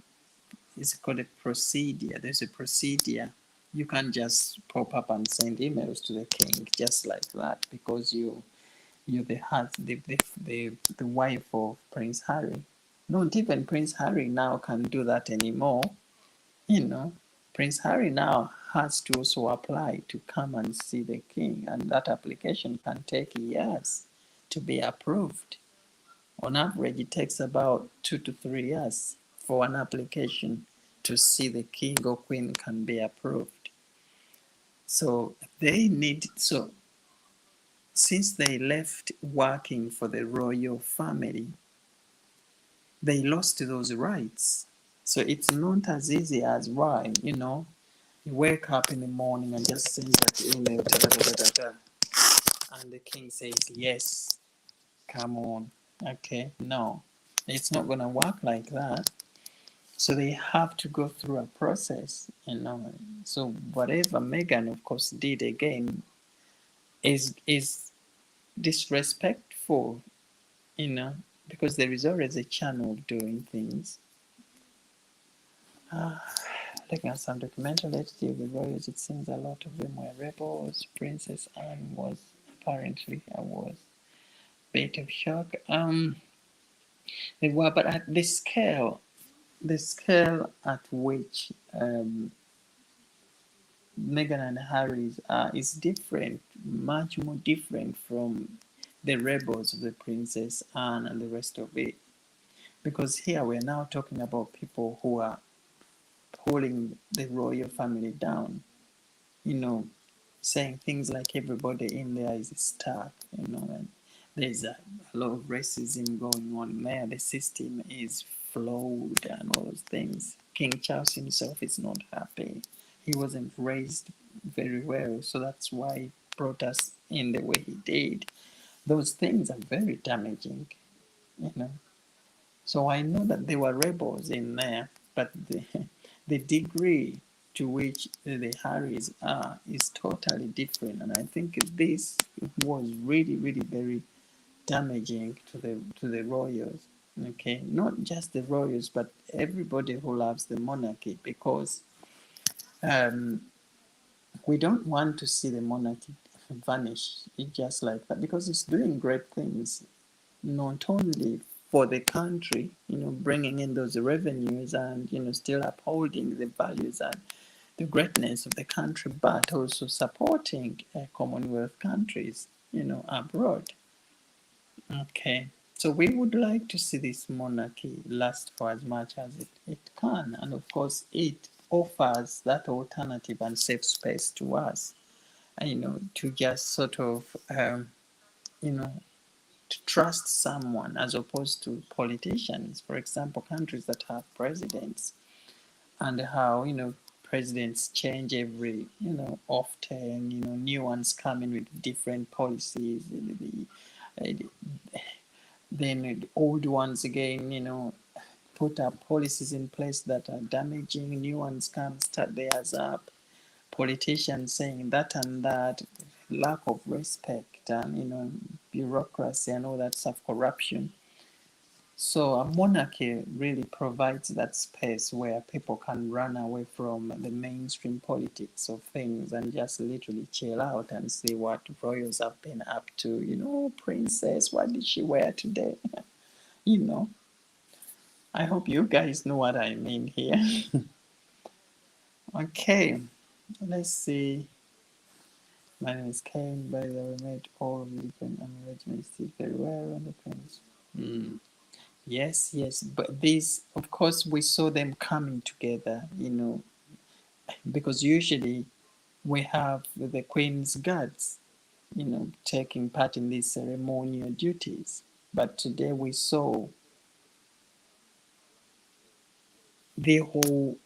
it's called a procedure. There's a procedure. You can't just pop up and send emails to the king just like that because you're the wife of Prince Harry. Not even Prince Harry now can do that anymore. Prince Harry now has to also apply to come and see the king, and that application can take years to be approved. On average, it takes about 2 to 3 years for an application to see the king or queen can be approved. So since they left working for the royal family, they lost those rights. So it's not as easy as why, you wake up in the morning and just send that email, da, da, da, da, da, da. and the king says, yes, come on. Okay, no, it's not going to work like that. So they have to go through a process, you know. So whatever Meghan, of course, did again is disrespectful, you know, because there is always a channel of doing things. Looking at some documentary, let's deal with royals. It seems a lot of them were rebels. Princess Anne was apparently. I was bit of shock. They were, but at the scale at which Meghan and Harry's is different, much more different from the rebels of the Princess Anne and the rest of it. Because here we're now talking about people who are pulling the royal family down, you know, saying things like everybody in there is stuck, you know, and there's a lot of racism going on there. The system is flawed and all those things. King Charles himself is not happy. He wasn't raised very well, so that's why he brought us in the way he did. Those things are very damaging, you know. So I know that there were rebels in there, but the degree to which the Harrys are is totally different. And I think this was really, really very damaging to the royals. Okay, not just the royals, but everybody who loves the monarchy, because um, we don't want to see the monarchy vanish just like that, because it's doing great things not only for the country, you know, bringing in those revenues and, you know, still upholding the values and the greatness of the country, but also supporting Commonwealth countries, you know, abroad. Okay. So we would like to see this monarchy last for as much as it can. And of course, it offers that alternative and safe space to us, you know, to just sort of, you know, to trust someone as opposed to politicians. For example, countries that have presidents, and how, you know, presidents change every, you know, often, you know, new ones come in with different policies. Then the old ones again, you know, put up policies in place that are damaging. New ones come, start theirs up. Politicians saying that and that, lack of respect and, you know, bureaucracy and all that stuff, corruption. So a monarchy really provides that space where people can run away from the mainstream politics of things and just literally chill out and see what royals have been up to. You know, princess, what did she wear today? You know, I hope you guys know what I mean here. Okay, let's see. My name is Kane. By the way, made all religion and arrangements did very well on the prince. Mm. Yes, yes, but these, of course, we saw them coming together, you know, because usually we have the Queen's guards, you know, taking part in these ceremonial duties. But today we saw the whole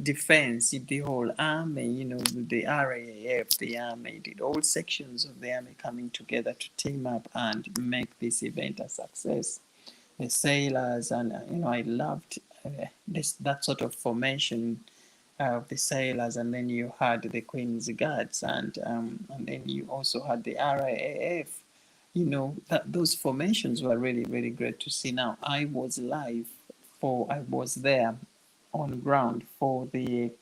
defense, the whole army, you know, the RAF, the army, all sections of the army coming together to team up and make this event a success. The sailors, and you know, I loved that sort of formation of the sailors, and then you had the Queen's Guards, and then you also had the RAF. You know, that those formations were really, really great to see. Now I was I was there on ground for the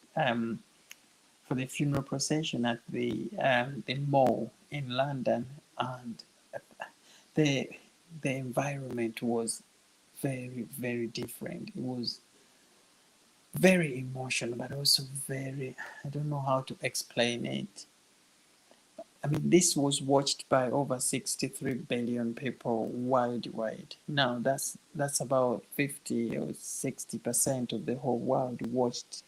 funeral procession at the mall in London, and the the environment was very, very different. It was very emotional, but also very, I don't know how to explain it. I mean, this was watched by over 63 billion people worldwide. Now, that's about 50 or 60% of the whole world watched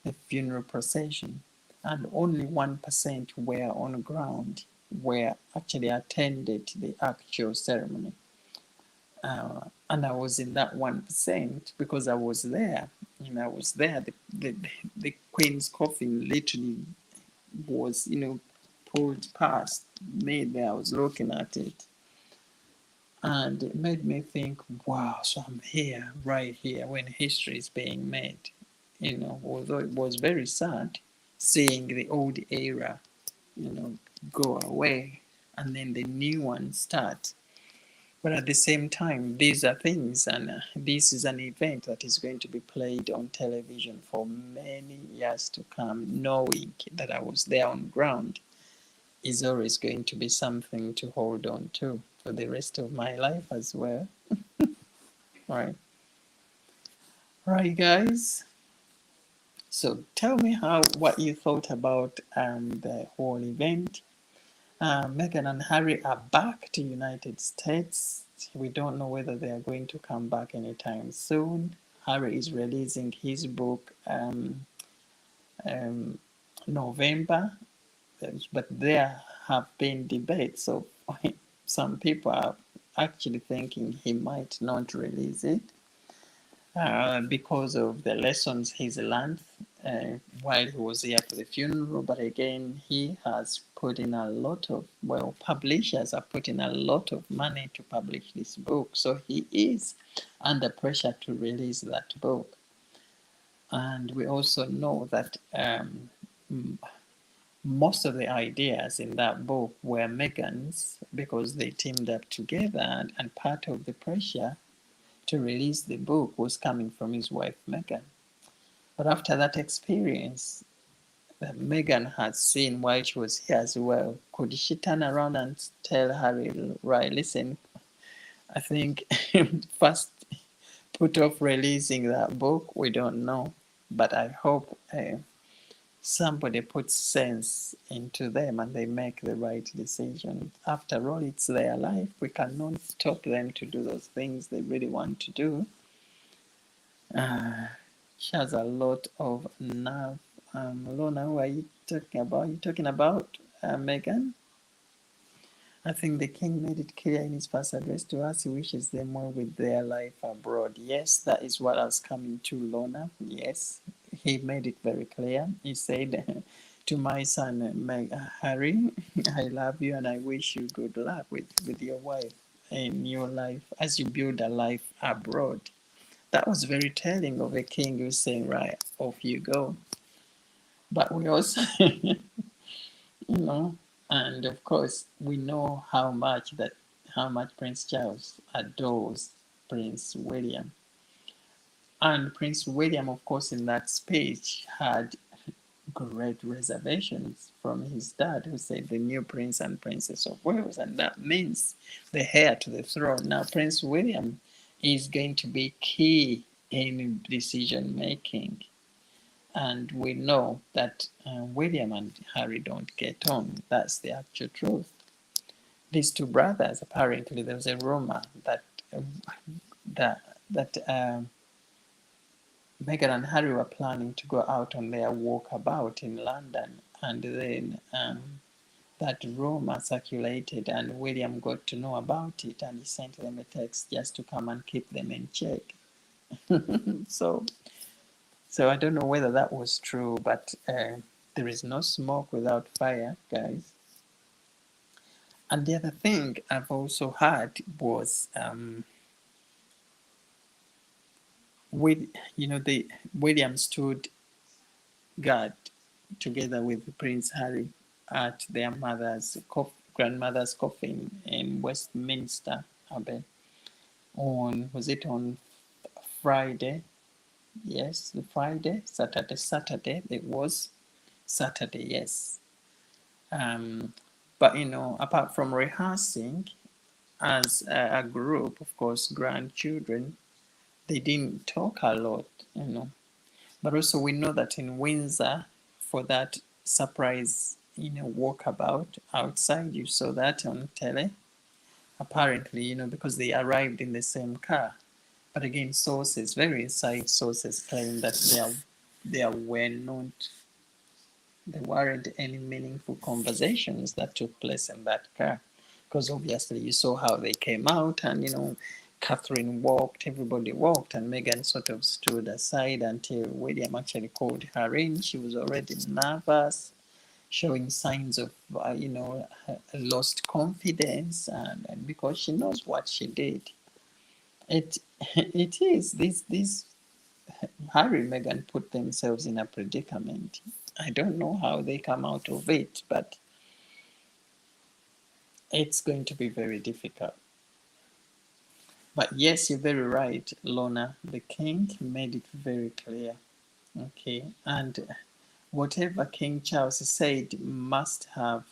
the funeral procession, and only 1% were on ground, were actually attended the actual ceremony. And I was in that 1% because I was there. You know, I was there. The Queen's coffin literally was, you know, pulled past me there. I was looking at it, and it made me think, wow, so I'm here, right here, when history is being made. Although it was very sad seeing the old era, go away and then the new one start. But at the same time, these are things, and this is an event that is going to be played on television for many years to come. Knowing that I was there on ground is always going to be something to hold on to for the rest of my life as well. Right, guys. So tell me what you thought about the whole event. Meghan and Harry are back to United States. We don't know whether they are going to come back anytime soon. Harry is releasing his book November, but there have been debates. So some people are actually thinking he might not release it because of the lessons he's learned while he was here for the funeral. But again, he has put in a lot of, publishers are putting a lot of money to publish this book. So he is under pressure to release that book. And we also know that most of the ideas in that book were Meghan's because they teamed up together, and part of the pressure to release the book was coming from his wife Meghan. But after that experience that Meghan had seen while she was here as well, could she turn around and tell Harry, right, listen, I think first put off releasing that book? We don't know. But I hope somebody puts sense into them and they make the right decision. After all, it's their life. We cannot stop them to do those things they really want to do. She has a lot of nerve. Lorna, who are you talking about? You talking about Meghan? I think the king made it clear in his first address to us he wishes them well with their life abroad. Yes, that is what I was coming to, Lorna. Yes, he made it very clear. He said to my son, Harry, I love you and I wish you good luck with your wife in your life as you build a life abroad. That was very telling of a king who's saying, right, off you go. But we also, and of course, we know how much Prince Charles adores Prince William. And Prince William, of course, in that speech had great reservations from his dad, who said the new Prince and Princess of Wales, and that means the heir to the throne. Now, Prince William is going to be key in decision making. And we know that William and Harry don't get on. That's the actual truth. These two brothers, apparently, there was a rumor that Meghan and Harry were planning to go out on their walkabout in London, and then that rumor circulated, and William got to know about it, and he sent them a text just to come and keep them in check. So I don't know whether that was true, but there is no smoke without fire, guys. And the other thing I've also heard was the William stood guard together with Prince Harry at their grandmother's coffin in Westminster Abbey was it on Friday? Yes, the Friday, Saturday. It was Saturday, yes. But apart from rehearsing as a group, of course, grandchildren, they didn't talk a lot, But also we know that in Windsor, for that surprise, walkabout outside, you saw that on tele. Apparently, because they arrived in the same car. But again, very inside sources claim that there weren't any meaningful conversations that took place in that car. Because obviously you saw how they came out and, Catherine walked, everybody walked, and Meghan sort of stood aside until William actually called her in. She was already nervous. showing signs of, lost confidence, and because she knows what she did. It it is this Harry and Meghan put themselves in a predicament. I don't know how they come out of it, but it's going to be very difficult. But yes, you're very right, Lorna. The king made it very clear. Okay, and whatever King Charles said must have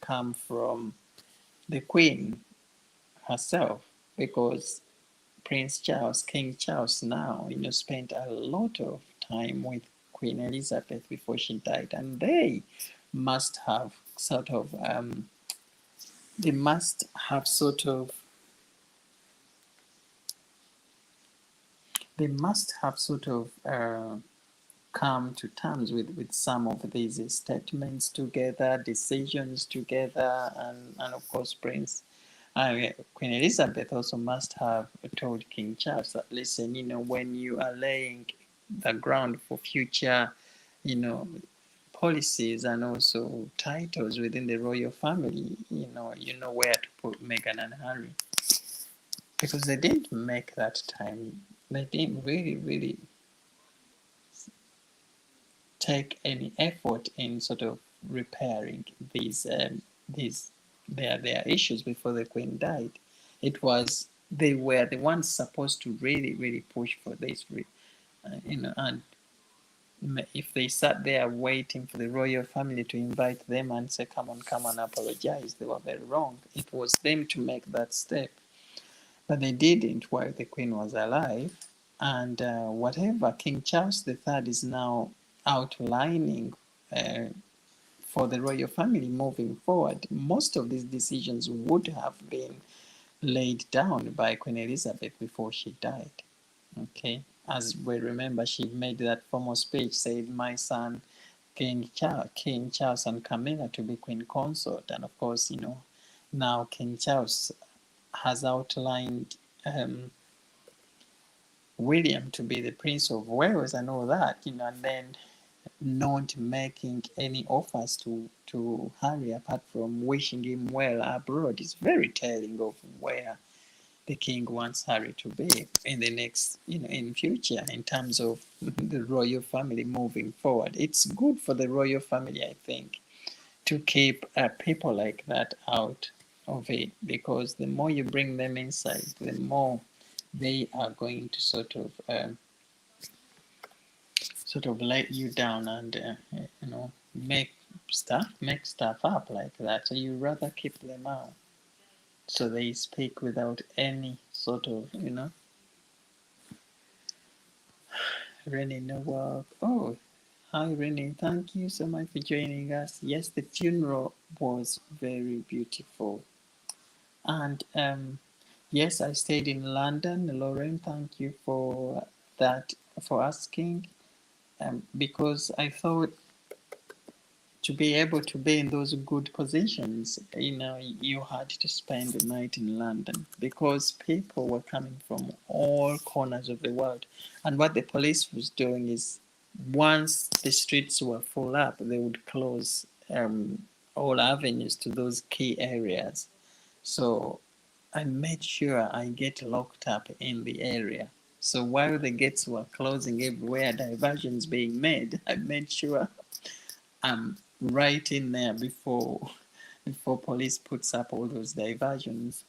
come from the Queen herself, because Prince Charles, King Charles now, spent a lot of time with Queen Elizabeth before she died, and they must have sort of, they must have sort of, they must have sort of come to terms with some of these statements together, decisions together, and of course, Queen Elizabeth also must have told King Charles that, listen, when you are laying the ground for future, you know, policies and also titles within the royal family, you know where to put Meghan and Harry, because they didn't make that time. They didn't really take any effort in sort of repairing these their issues before the Queen died. It was they were the ones supposed to really push for this, and if they sat there waiting for the royal family to invite them and say, come on, apologize, they were very wrong. It was them to make that step, but they didn't while the Queen was alive. And whatever King Charles III is now outlining uh, for the royal family moving forward, most of these decisions would have been laid down by Queen Elizabeth before she died. Okay, as we remember, she made that formal speech, said, "My son, King Charles, and Camilla to be Queen Consort," and of course, now King Charles has outlined William to be the Prince of Wales and all that, and then not making any offers to Harry apart from wishing him well abroad is very telling of where the king wants Harry to be in the next, in future, in terms of the royal family moving forward. It's good for the royal family, I think, to keep people like that out of it, because the more you bring them inside, the more they are going to sort of let you down and make stuff up like that. So you rather keep them out, so they speak without any sort of Rennie Noel. Oh, hi Rennie, thank you so much for joining us. Yes, the funeral was very beautiful, and yes, I stayed in London. Lauren, thank you for that, for asking, because I thought, to be able to be in those good positions, you had to spend the night in London, because people were coming from all corners of the world. And what the police was doing is, once the streets were full up, they would close all avenues to those key areas. So I made sure I get locked up in the area. So while the gates were closing everywhere, diversions being made, I made sure right in there before police puts up all those diversions.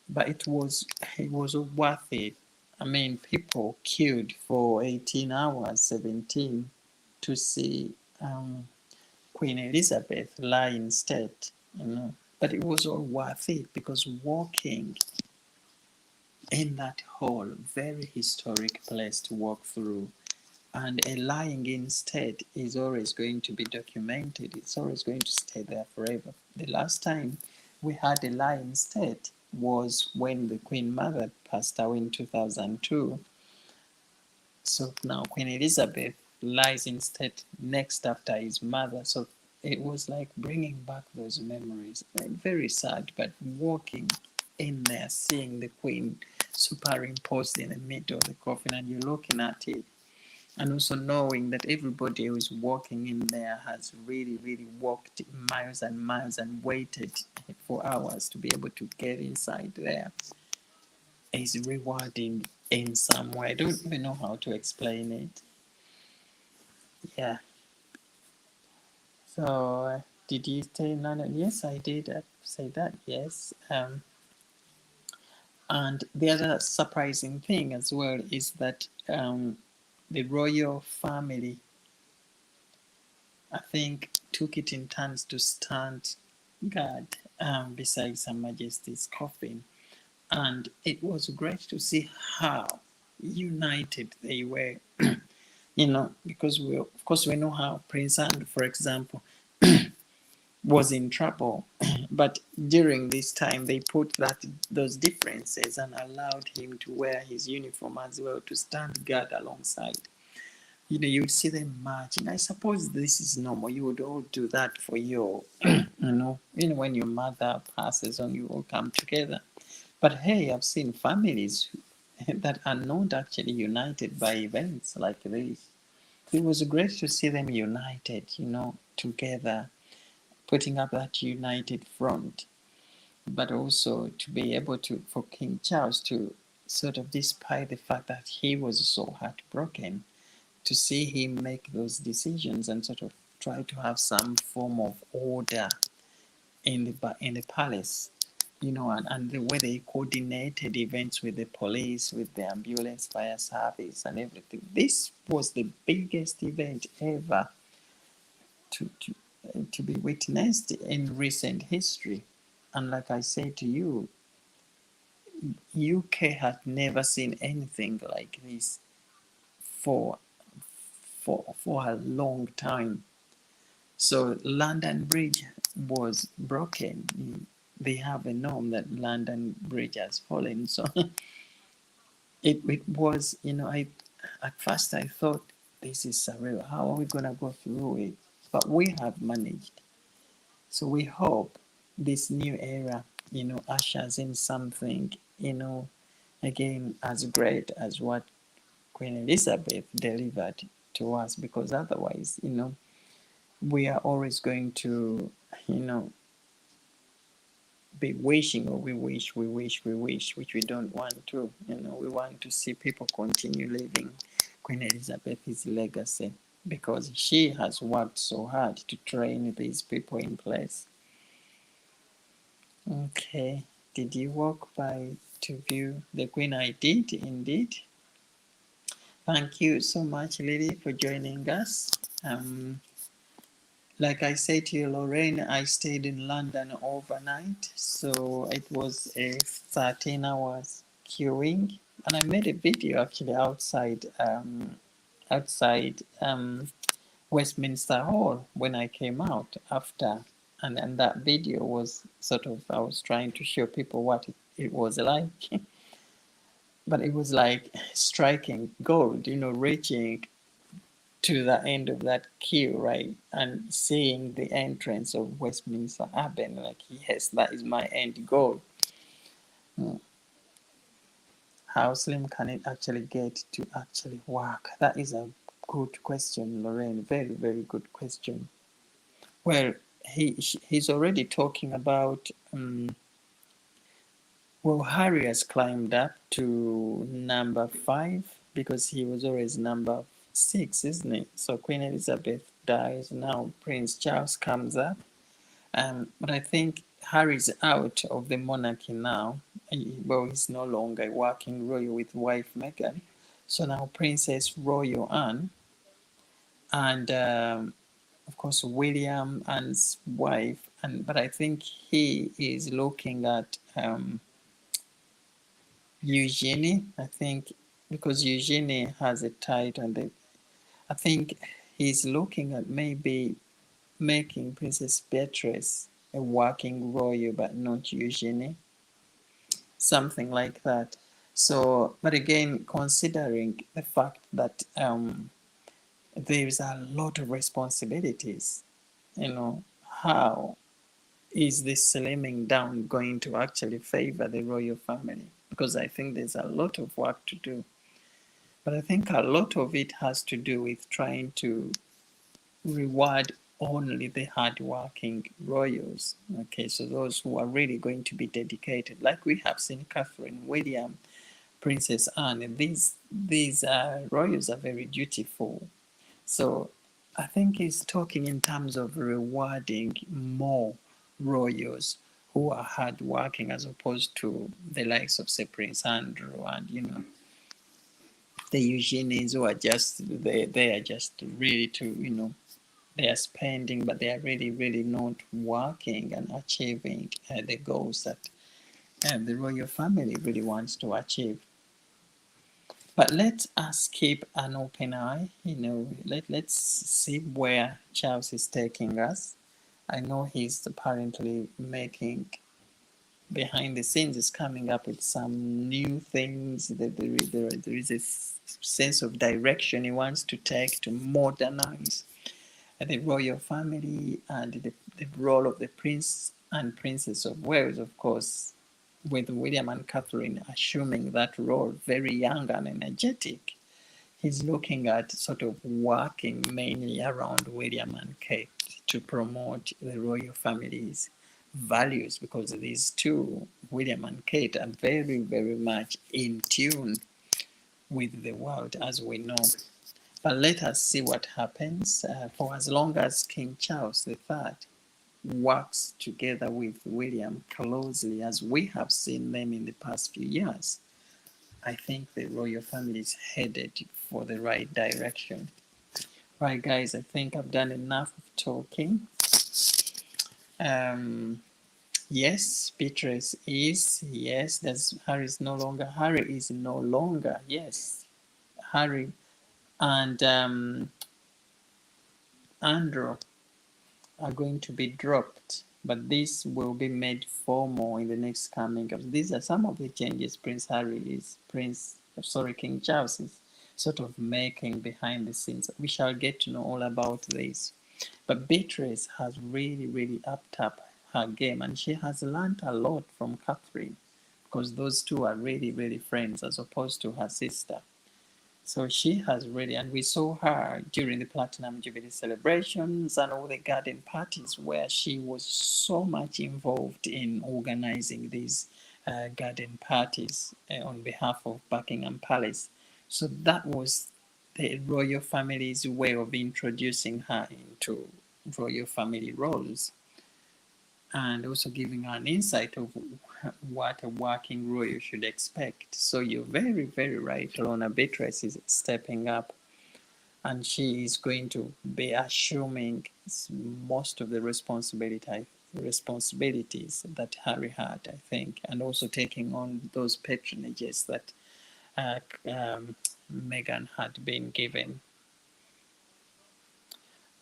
But it was worth it. I mean, people queued for 18 hours, 17, to see Queen Elizabeth lie in state. But it was all worth it, because walking in that hall, very historic place to walk through, and a lying in state is always going to be documented. It's always going to stay there forever. The last time we had a lying state was when the Queen Mother passed away in 2002. So now Queen Elizabeth lies in state next after his mother. So it was like bringing back those memories. Like, very sad, but walking in there, seeing the Queen superimposed in the middle of the coffin, and you're looking at it, And also knowing that everybody who is walking in there has really, really walked miles and miles and waited for hours to be able to get inside there is rewarding in some way. I don't even know how to explain it. Yeah. So, did you say none? Yes, I did say that. Yes. And the other surprising thing as well is that the royal family, I think, took it in turns to stand guard beside Her Majesty's coffin. And it was great to see how united they were, because of course, we know how Prince Andrew, for example, was in trouble. But during this time, they put those differences and allowed him to wear his uniform as well to stand guard alongside. You would see them marching. I suppose this is normal. You would all do that for your, when your mother passes on, you all come together. But hey, I've seen families that are not actually united by events like this. It was great to see them united, together, putting up that united front, but also to be able to, for King Charles to sort of, despite the fact that he was so heartbroken, to see him make those decisions and sort of try to have some form of order in the palace, and the way they coordinated events with the police, with the ambulance fire service and everything. This was the biggest event ever to be witnessed in recent history. And like I said to you, UK had never seen anything like this for for a long time. So London Bridge was broken. They have a norm that London Bridge has fallen. So it was, I at first I thought, this is surreal. How are we gonna go through it? But we have managed. So we hope this new era, ushers in something, again as great as what Queen Elizabeth delivered to us, because otherwise, we are always going to, you know, be wishing, or we wish, which we don't want to. We want to see people continue living Queen Elizabeth's legacy, because she has worked so hard to train these people in place. Okay, did you walk by to view the Queen? I did indeed. Thank you so much, Lily, for joining us. Like I said to you, Lorraine, I stayed in London overnight, so it was a 13 hours queuing, and I made a video actually outside Westminster Hall when I came out after, and that video was sort of, I was trying to show people what it was like, but it was like striking gold, reaching to the end of that queue, right? And seeing the entrance of Westminster Abbey, like, yes, that is my end goal. How slim can it actually get to actually work? That is a good question, Lorraine. Very, very good question. Well, he's already talking about. Well, Harry has climbed up to number 5 because he was always number 6, isn't it? So Queen Elizabeth dies, now Prince Charles comes up. But I think Harry's out of the monarchy now. Well, he's no longer working royal with wife Meghan. So now Princess Royal Anne and of course William Anne's wife. But I think he is looking at Eugenie, I think, because Eugenie has a title, and I think he's looking at maybe making Princess Beatrice a working royal, but not Eugenie, something like that. So, but again, considering the fact that there's a lot of responsibilities, how is this slimming down going to actually favor the royal family? Because I think there's a lot of work to do. But I think a lot of it has to do with trying to reward only the hardworking royals. Okay, so those who are really going to be dedicated, like we have seen Catherine, William, Princess Anne. These royals are very dutiful. So I think he's talking in terms of rewarding more royals who are hardworking as opposed to the likes of say Prince Andrew and the Eugenians who are just they are just really to they are spending, but they are really, really not working and achieving the goals that the royal family really wants to achieve. But let us keep an open eye. Let's see where Charles is taking us. I know he's apparently making behind the scenes is coming up with some new things. There is a sense of direction he wants to take to modernize the royal family and the role of the Prince and Princess of Wales, of course, with William and Catherine assuming that role very young and energetic. He's looking at sort of working mainly around William and Kate to promote the royal family's values because these two, William and Kate, are very, very much in tune with the world as we know. But let us see what happens. For as long as King Charles III works together with William closely, as we have seen them in the past few years, I think the royal family is headed for the right direction. Right, guys, I think I've done enough of talking. Yes, Beatrice is. Yes, Harry is no longer. Harry is no longer. Yes, Harry and Andrew are going to be dropped, but this will be made formal in the next coming up. These are some of the changes King Charles is sort of making behind the scenes. We shall get to know all about this. But Beatrice has really, really upped up her game, and she has learned a lot from Catherine because those two are really, really friends as opposed to her sister. So she has really, and we saw her during the Platinum Jubilee celebrations and all the garden parties where she was so much involved in organizing these garden parties on behalf of Buckingham Palace. So that was the royal family's way of introducing her into royal family roles and also giving her an insight of what a working royal should expect. So you're very, very right. Lorna Beatrice is stepping up and she is going to be assuming most of the responsibilities that Harry had, I think, and also taking on those patronages that Meghan had been given.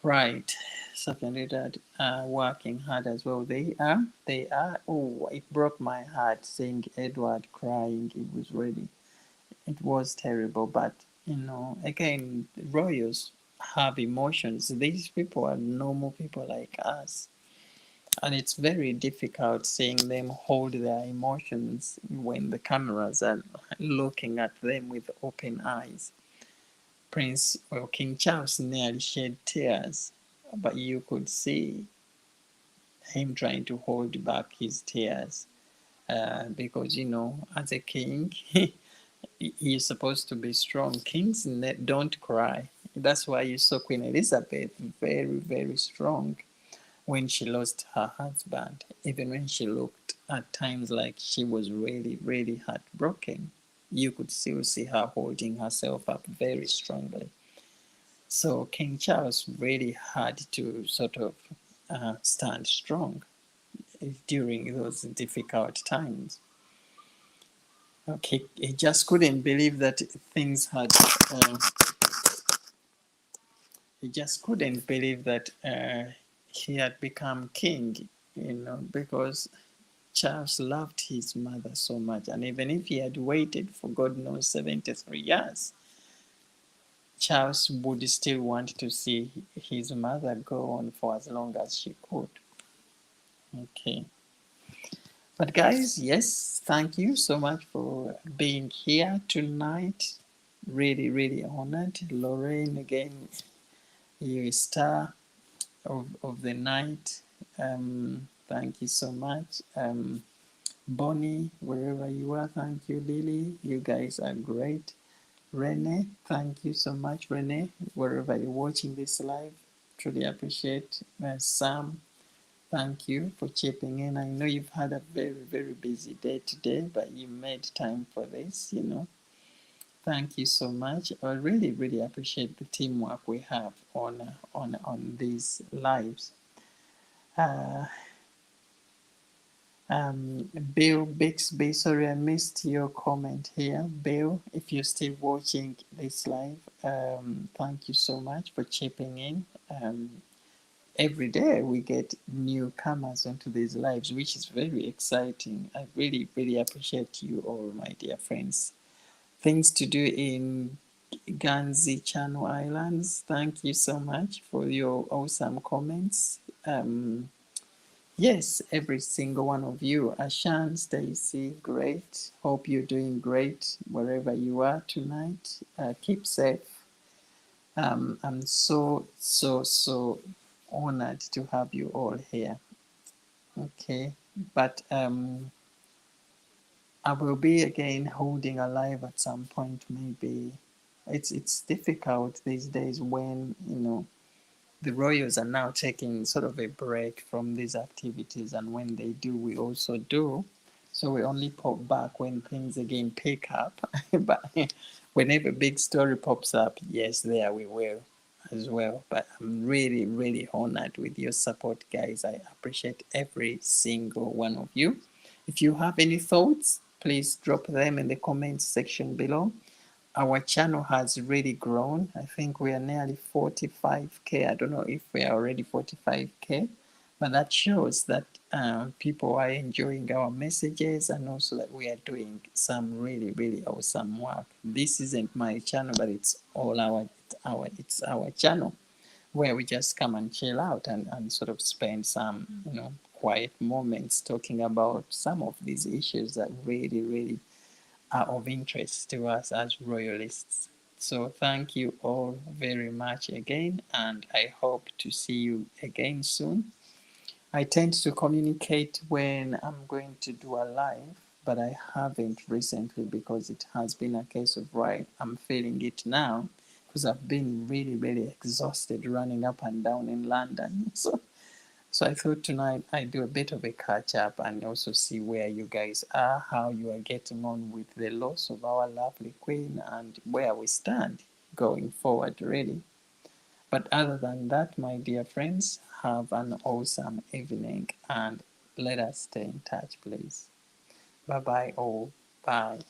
Right. Certainly that working hard as well. They are. Oh, it broke my heart seeing Edward crying. It was terrible. But, again, royals have emotions. These people are normal people like us. And it's very difficult seeing them hold their emotions when the cameras are looking at them with open eyes. King Charles nearly shed tears, but you could see him trying to hold back his tears because, as a king, he's supposed to be strong. Kings don't cry. That's why you saw Queen Elizabeth very, very strong when she lost her husband, even when she looked at times like she was really, really heartbroken. You could still see her holding herself up very strongly. So King Charles really had to sort of stand strong during those difficult times. Okay, he just couldn't believe that things had. He just couldn't believe that he had become king, because Charles loved his mother so much, and even if he had waited for God knows 73 years, Charles would still want to see his mother go on for as long as she could. Okay. But guys, yes, thank you so much for being here tonight. Really, really honored. Lorraine, again, you're a star of the night. Thank you so much. Bonnie, wherever you are, thank you. Lily, you guys are great. Renee, thank you so much, Renee, wherever you're watching this live. Truly appreciate. Sam, thank you for chipping in. I know you've had a very, very busy day today, but you made time for this. Thank you so much. I really, really appreciate the teamwork we have on these lives. Uh, Bill Bixby, sorry I missed your comment here. Bill, if you're still watching this live, thank you so much for chipping in. Every day we get newcomers onto these lives, which is very exciting. I really, really appreciate you all, my dear friends. Things to do in Guernsey Channel Islands. Thank you so much for your awesome comments. Yes, every single one of you. Ashan, Stacy, great. Hope you're doing great wherever you are tonight. Keep safe. I'm so, so, so honored to have you all here. Okay, but I will be again holding a live at some point. Maybe it's difficult these days when the Royals are now taking sort of a break from these activities, and when they do, we also do. So we only pop back when things again pick up. But whenever a big story pops up, yes, there we will as well. But I'm really, really honored with your support, guys. I appreciate every single one of you. If you have any thoughts, please drop them in the comments section below. Our channel has really grown. I think we are nearly 45K. I don't know if we are already 45K, but that shows that people are enjoying our messages, and also that we are doing some really, really awesome work. This isn't my channel, but it's all our channel, where we just come and chill out and sort of spend some quiet moments talking about some of these issues that really, really are of interest to us as royalists. So thank you all very much again, and I hope to see you again soon. I tend to communicate when I'm going to do a live, but I haven't recently because it has been a case of right, I'm feeling it now because I've been really, really exhausted running up and down in London. So I thought tonight I'd do a bit of a catch up and also see where you guys are, how you are getting on with the loss of our lovely queen, and where we stand going forward, really. But other than that, my dear friends, have an awesome evening and let us stay in touch, please. Bye bye, all. Bye.